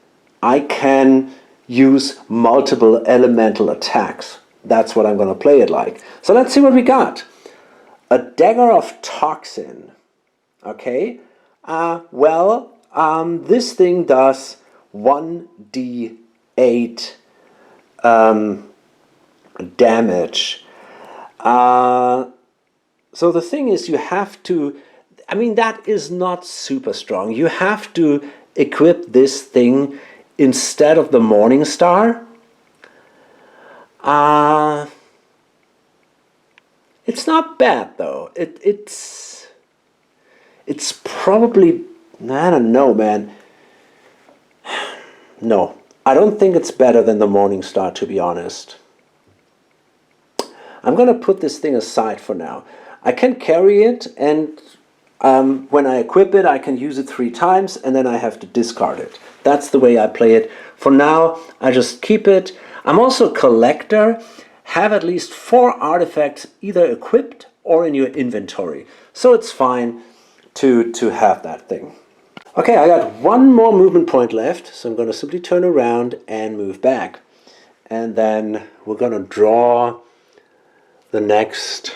I can use multiple elemental attacks. That's what I'm going to play it like. So let's see what we got. A dagger of toxin. Okay. This thing does 1d8 damage. So the thing is, you have to, I mean, that is not super strong. You have to equip this thing instead of the Morning Star. It's not bad though. It's probably, I don't know, man. No, I don't think it's better than the Morning Star, to be honest. I'm gonna put this thing aside for now. I can carry it, and when I equip it, I can use it 3 times, and then I have to discard it. That's the way I play it. For now, I just keep it. I'm also a collector. Have at least 4 artifacts either equipped or in your inventory. So it's fine to have that thing. Okay, I got 1 more movement point left, so I'm going to simply turn around and move back. And then we're going to draw the next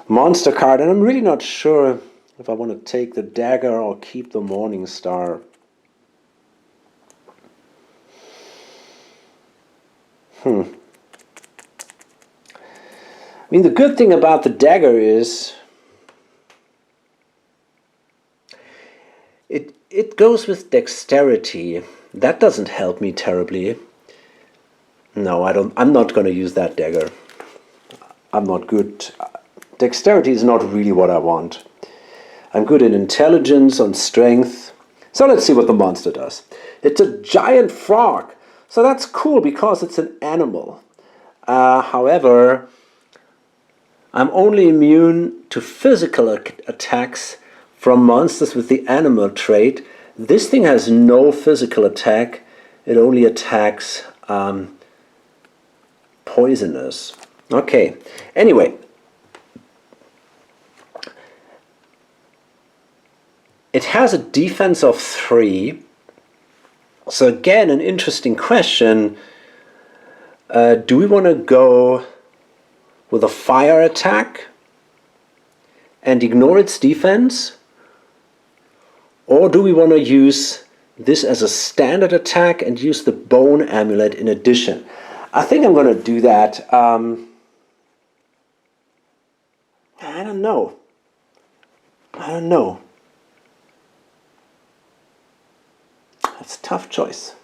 monster card. And I'm really not sure if I want to take the dagger or keep the Morning Star. I mean, the good thing about the dagger is it goes with dexterity. That doesn't help me terribly. No, I'm not going to use that dagger. I'm not good. Dexterity is not really what I want. I'm good in intelligence, on strength. So let's see what the monster does. It's a giant frog. So that's cool because it's an animal. However, I'm only immune to physical attacks from monsters with the animal trait. This thing has no physical attack. It only attacks poisonous. Okay, anyway. It has a defense of 3. So again, an interesting question. Do we want to go with a fire attack and ignore its defense? Or do we want to use this as a standard attack and use the bone amulet in addition? I think I'm going to do that. I don't know. That's a tough choice.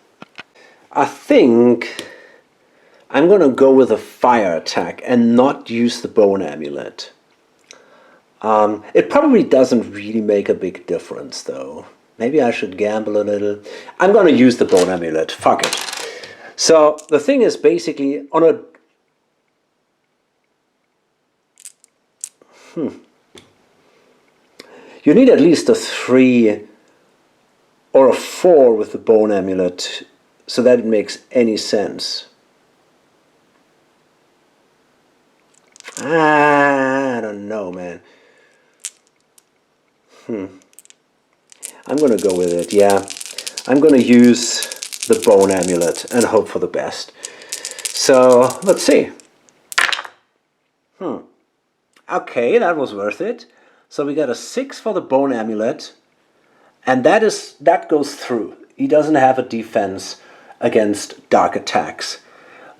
I think I'm going to go with a fire attack and not use the bone amulet. It probably doesn't really make a big difference though. Maybe I should gamble a little. I'm going to use the bone amulet. Fuck it. So the thing is basically on a... You need at least a 3 or a 4 with the bone amulet so that it makes any sense. I don't know, man. I'm going to go with it, yeah. I'm going to use the bone amulet and hope for the best. So, let's see. Okay, that was worth it. So we got a 6 for the bone amulet. And that goes through. He doesn't have a defense against dark attacks.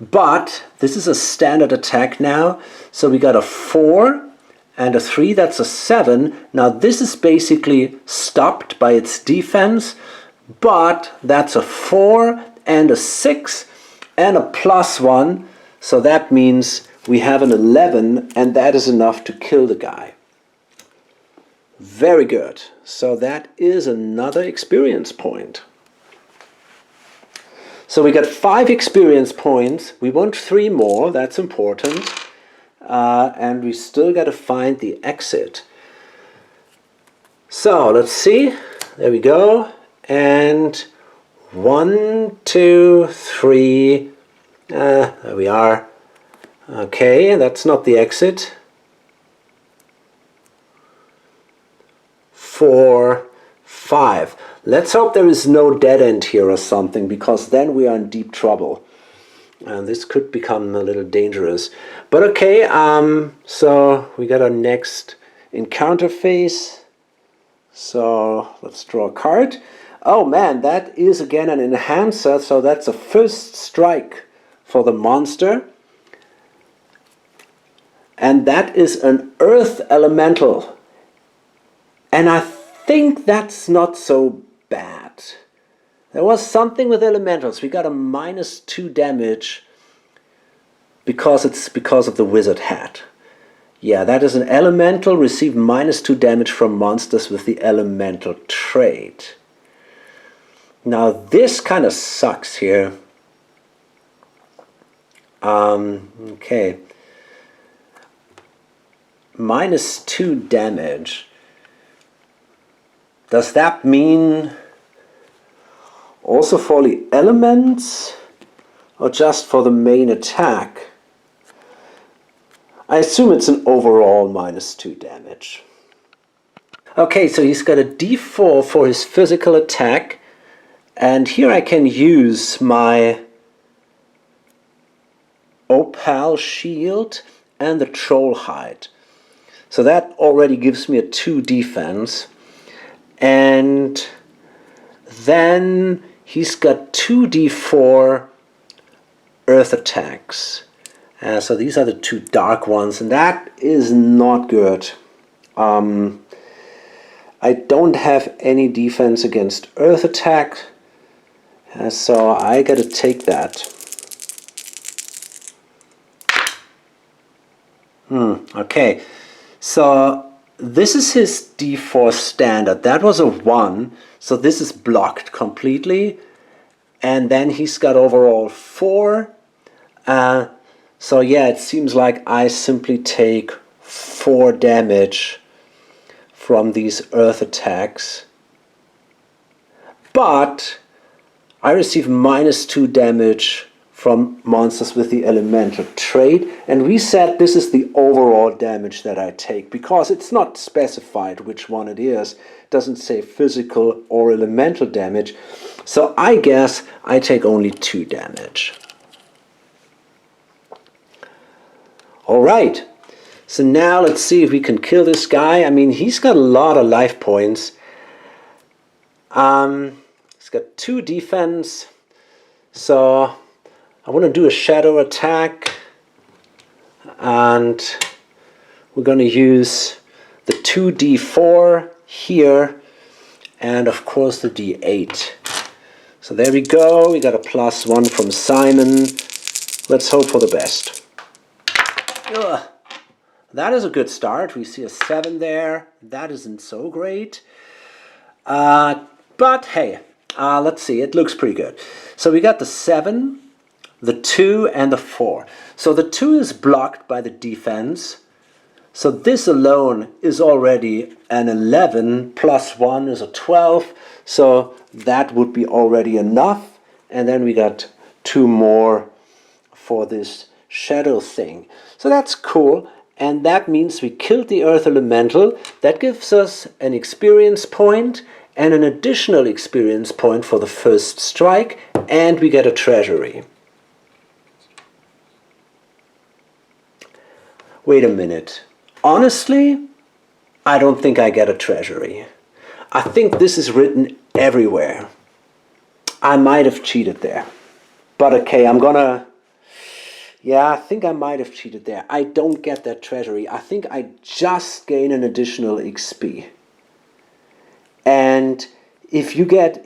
But this is a standard attack now. So we got a 4 and a 3, that's a 7. Now this is basically stopped by its defense, but that's a 4 and a 6 and a +1. So that means we have an 11, and that is enough to kill the guy. Very good. So that is another experience point. So we got 5 experience points. We want 3 more. That's important. And we still got to find the exit. So let's see. There we go. And 1, 2, 3. There we are. Okay, that's not the exit. 4, 5. Let's hope there is no dead end here or something, because then we are in deep trouble. And this could become a little dangerous. But okay, so we got our next encounter phase. So let's draw a card. Oh man, that is again an enhancer, so that's a first strike for the monster. And that is an earth elemental. And I think that's not so bad. There was something with elementals. We got a -2 damage because it's because of the wizard hat. Yeah, that is an elemental, received -2 damage from monsters with the elemental trait. Now this kind of sucks here. Okay. -2 damage. Does that mean also for the elements or just for the main attack? I assume it's an overall -2 damage. Okay, so he's got a D4 for his physical attack, and here I can use my opal shield and the troll hide. So that already gives me a 2 defense. And then he's got 2d4 earth attacks. So these are the 2 dark ones, and that is not good. I don't have any defense against earth attack, so I gotta take that. Okay, so this is his D4 standard. That was a 1, so this is blocked completely. And then he's got overall 4. So yeah, it seems like I simply take 4 damage from these earth attacks. But I receive -2 damage from monsters with the elemental trait, and we said this is the overall damage that I take because it's not specified which one it is. It doesn't say physical or elemental damage, so I guess I take only 2 damage. Alright, so now let's see if we can kill this guy. I mean, he's got a lot of life points. He's got 2 defense, so I want to do a shadow attack, and we're going to use the 2d4 here, and of course the d8. So there we go, we got a +1 from Simon. Let's hope for the best. Ugh. That is a good start. We see a 7 there. That isn't so great. But hey, let's see, it looks pretty good. So we got the 7, the 2 and the 4. So the 2 is blocked by the defense. So this alone is already an 11, +1 is a 12. So that would be already enough. And then we got 2 more for this shadow thing. So that's cool. And that means we killed the earth elemental. That gives us an experience point and an additional experience point for the first strike. And we get a treasury. Wait a minute. Honestly, I don't think I get a treasury. I think this is written everywhere. I might have cheated there. But okay, yeah, I think I might have cheated there. I don't get that treasury. I think I just gain an additional XP. And if you get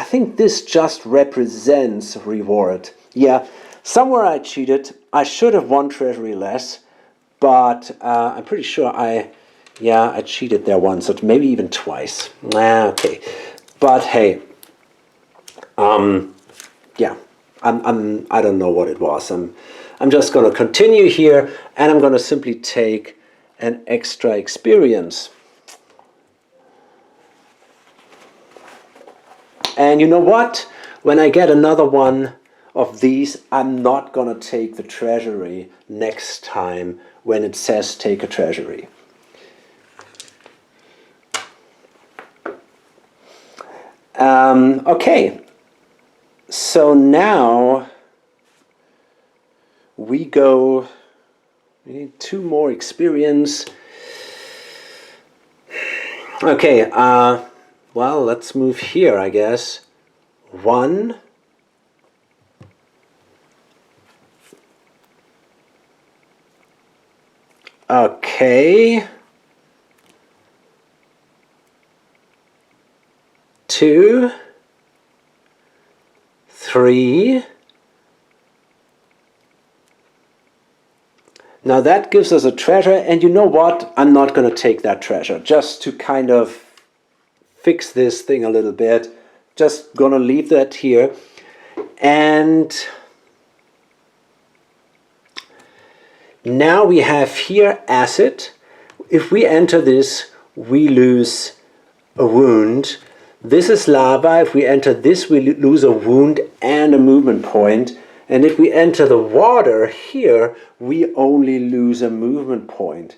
I think this just represents reward. Yeah, somewhere I cheated. I should have 1 treasury less. But I'm pretty sure I cheated there once, or maybe even twice. Okay, but hey, yeah, I don't know what it was. I'm just going to continue here, and I'm going to simply take an extra experience. And you know what? When I get another one of these, I'm not going to take the treasury next time when it says take a treasury. Okay, so now we need 2 more experience. Okay, well, let's move here, I guess. 1. Okay. 2, 3. Now that gives us a treasure, and you know what? I'm not going to take that treasure, just to kind of fix this thing a little bit. Just going to leave that here. And now we have here acid. If we enter this, we lose a wound. This is lava. If we enter this, we lose a wound and a movement point. And if we enter the water here, we only lose a movement point.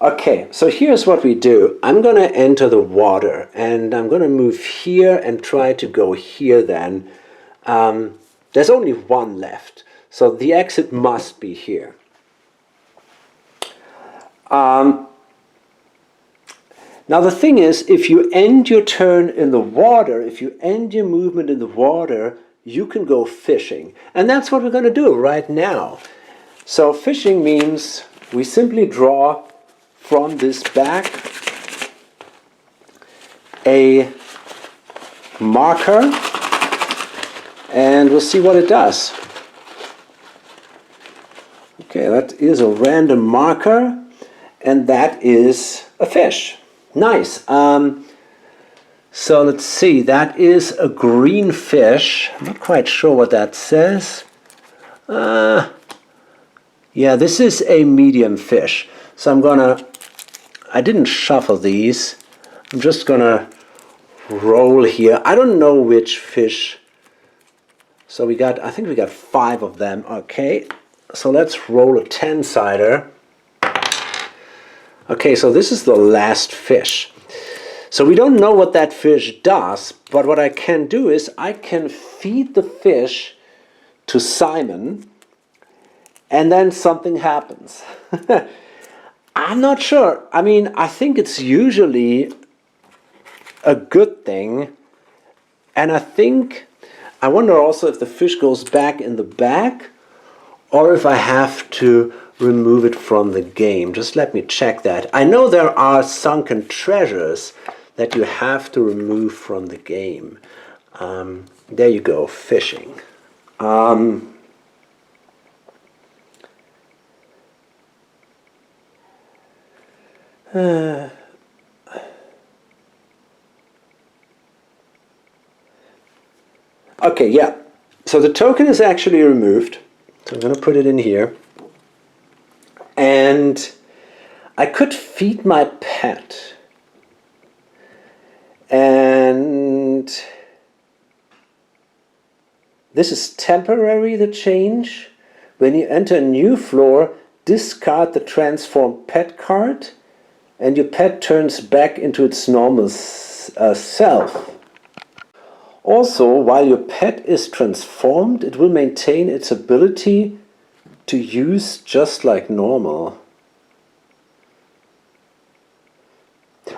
Okay, so here's what we do. I'm going to enter the water, and I'm going to move here and try to go here then. There's only one left, so the exit must be here. Now the thing is, if you end your turn in the water, if you end your movement in the water, you can go fishing. And that's what we're going to do right now. So fishing means we simply draw from this back a marker, and we'll see what it does. Okay, that is a random marker, and that is a fish. Nice. So let's see, that is a green fish. I'm not quite sure what that says. Yeah, this is a medium fish. So I didn't shuffle these. I'm just gonna roll here. I don't know which fish. So I think we got 5 of them. Okay, so let's roll a 10-sider. Okay, so this is the last fish. So we don't know what that fish does, but what I can do is I can feed the fish to Simon, and then something happens. I'm not sure. I mean, I think it's usually a good thing, and I wonder also if the fish goes back in the back, or if I have to remove it from the game. Just let me check that. I know there are sunken treasures that you have to remove from the game. There you go, fishing. Okay, yeah. So the token is actually removed. So I'm going to put it in here. And I could feed my pet. And this is temporary, the change. When you enter a new floor, discard the transformed pet card, and your pet turns back into its normal self. Also, while your pet is transformed, it will maintain its ability to use just like normal.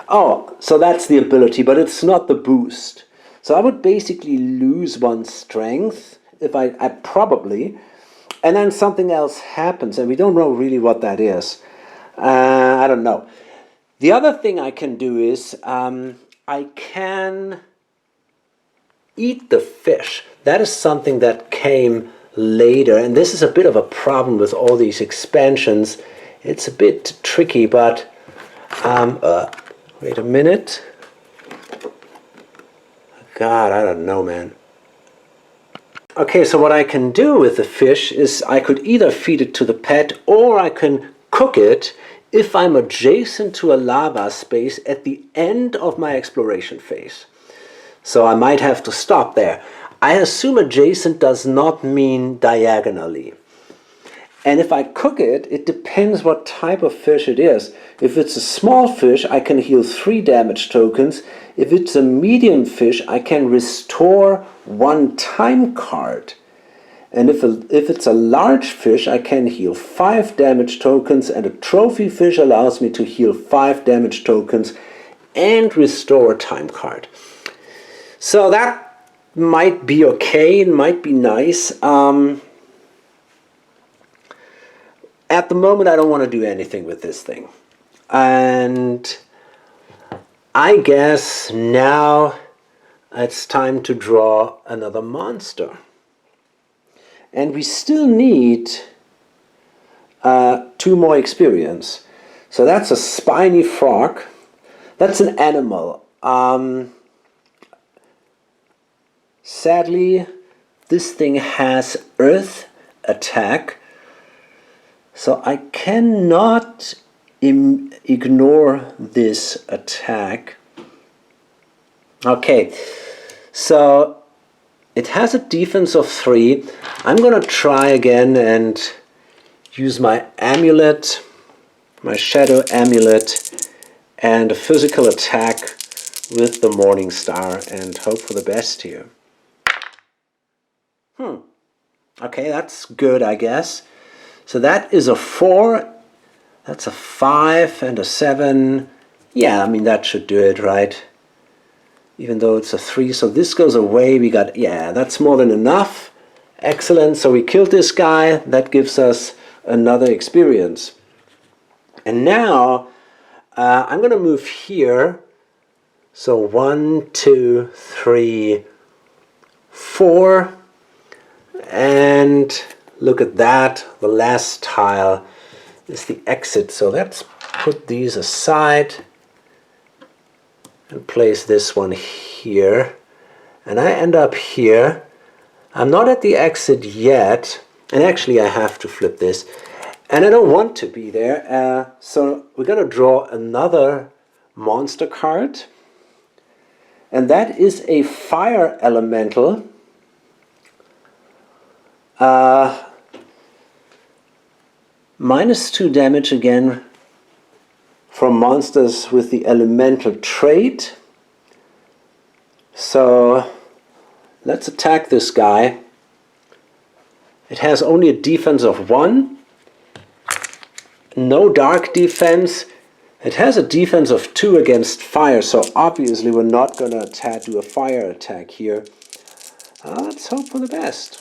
Oh, so that's the ability, but it's not the boost. So I would basically lose 1 strength, if I probably, and then something else happens, and we don't know really what that is. I don't know. The other thing I can do is I can eat the fish. That is something that came later, and this is a bit of a problem with all these expansions. It's a bit tricky, but wait a minute. God, I don't know, man. Okay, so what I can do with the fish is I could either feed it to the pet, or I can cook it if I'm adjacent to a lava space at the end of my exploration phase. So I might have to stop there. I assume adjacent does not mean diagonally. And if I cook it, it depends what type of fish it is. If it's a small fish, I can heal 3 damage tokens. If it's a medium fish, I can restore 1 time card. And if it's a large fish, I can heal 5 damage tokens, and a trophy fish allows me to heal 5 damage tokens and restore a time card. So that might be okay, it might be nice. at the moment I don't want to do anything with this thing. And I guess now it's time to draw another monster. And we still need 2 more experience. So that's a spiny frog. That's an animal. Sadly, this thing has earth attack. So I cannot ignore this attack. Okay, so it has a defense of 3. I'm gonna try again and use my amulet, my shadow amulet, and a physical attack with the Morning Star and hope for the best here. Okay, that's good, I guess. So that is a 4, that's a 5 and a 7. Yeah, I mean that should do it, right? Even though it's a 3, so this goes away. We got, yeah, that's more than enough. Excellent, so we killed this guy. That gives us another experience. And now I'm gonna move here. So 1, 2, 3, 4. And look at that, the last tile is the exit. So let's put these aside and place this one here. And I end up here. I'm not at the exit yet. And actually I have to flip this. And I don't want to be there. So we're going to draw another monster card. And that is a fire elemental. -2 damage again from monsters with the elemental trait. So let's attack this guy. It has only a defense of 1. No dark defense. It has a defense of 2 against fire, so obviously we're not going to do a fire attack here. Let's hope for the best.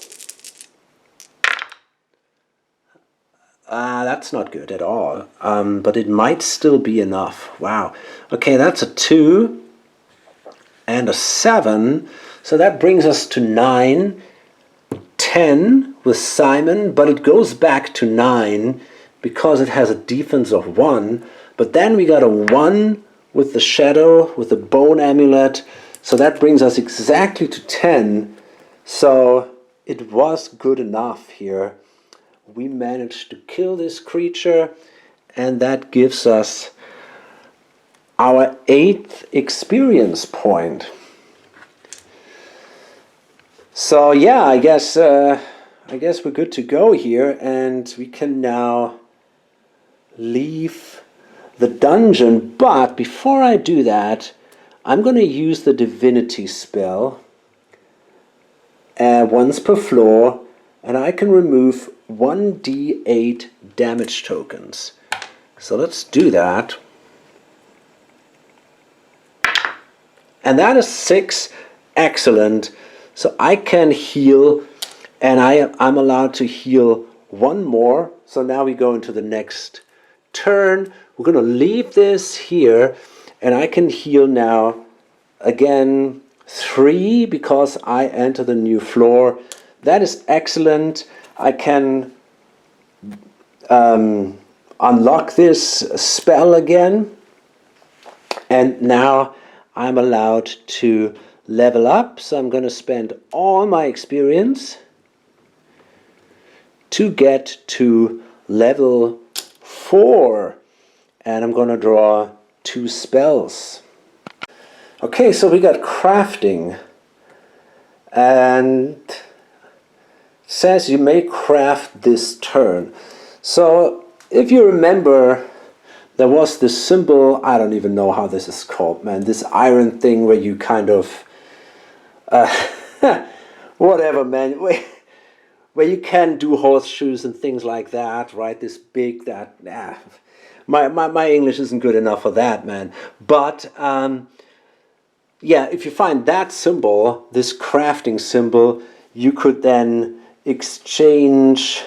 That's not good at all, but it might still be enough. Wow. Okay, that's a 2 and a 7, so that brings us to 9, 10 with Simon, but it goes back to 9 because it has a defense of 1, but then we got a 1 with the shadow, with the bone amulet, so that brings us exactly to 10, so it was good enough here. We managed to kill this creature, and that gives us our 8th experience point. So yeah, I guess we're good to go here, and we can now leave the dungeon. But before I do that, I'm going to use the divinity spell once per floor, and I can remove 1d8 damage tokens. So let's do that. And that is 6. Excellent. So I can heal, and I'm allowed to heal 1 more. So now we go into the next turn. We're going to leave this here, and I can heal now again 3 because I enter the new floor. That is excellent. I can unlock this spell again, and now I'm allowed to level up. So I'm going to spend all my experience to get to level 4, and I'm going to draw 2 spells. Okay, so we got crafting, and says you may craft this turn. So if you remember, there was this symbol, I don't even know how this is called, man, this iron thing where you kind of whatever, man, where you can do horseshoes and things like that, right? This big, that, my English isn't good enough for that, man. But yeah, if you find that symbol, this crafting symbol, you could then exchange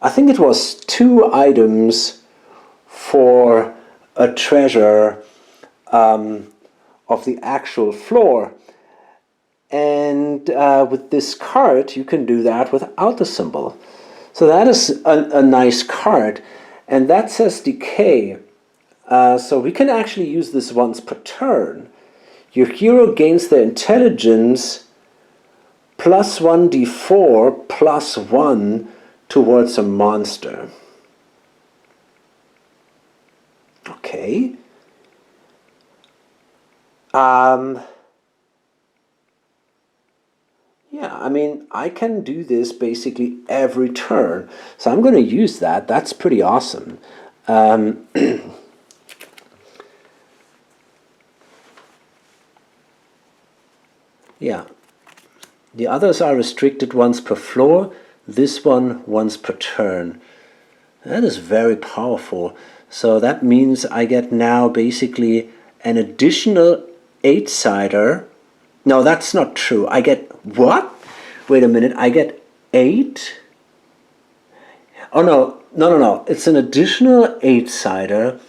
I think it was 2 items for a treasure of the actual floor. And with this card, you can do that without the symbol. So that is a nice card. And that says decay. So we can actually use this once per turn. Your hero gains their intelligence plus 1d4 plus 1 towards a monster. Okay. Yeah, I mean, I can do this basically every turn. So I'm going to use that. That's pretty awesome. Yeah. The others are restricted once per floor. This one once per turn. That is very powerful. So that means I get now basically an additional 8-sider. No, that's not true. I get what? Wait a minute. I get 8. Oh no. It's an additional 8-sider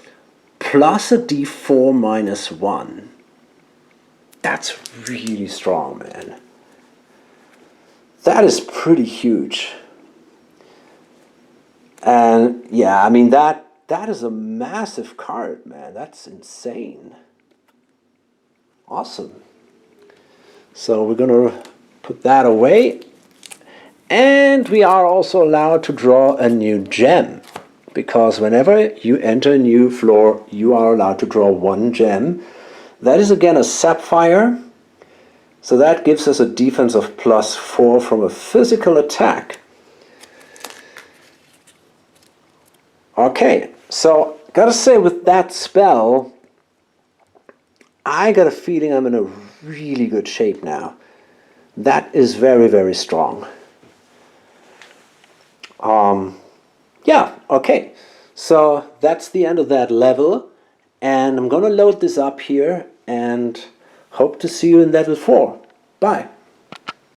plus a d4 minus 1. That's really strong, man. That is pretty huge. And yeah, I mean that is a massive card, man. That's insane. Awesome. So we're gonna put that away. And we are also allowed to draw a new gem, because whenever you enter a new floor, you are allowed to draw 1 gem. That is again a sapphire. So that gives us a defense of +4 from a physical attack. Okay, so gotta say with that spell, I got a feeling I'm in a really good shape now. That is very, very strong. Yeah, okay. So that's the end of that level. And I'm gonna load this up here and hope to see you in level 4. Bye.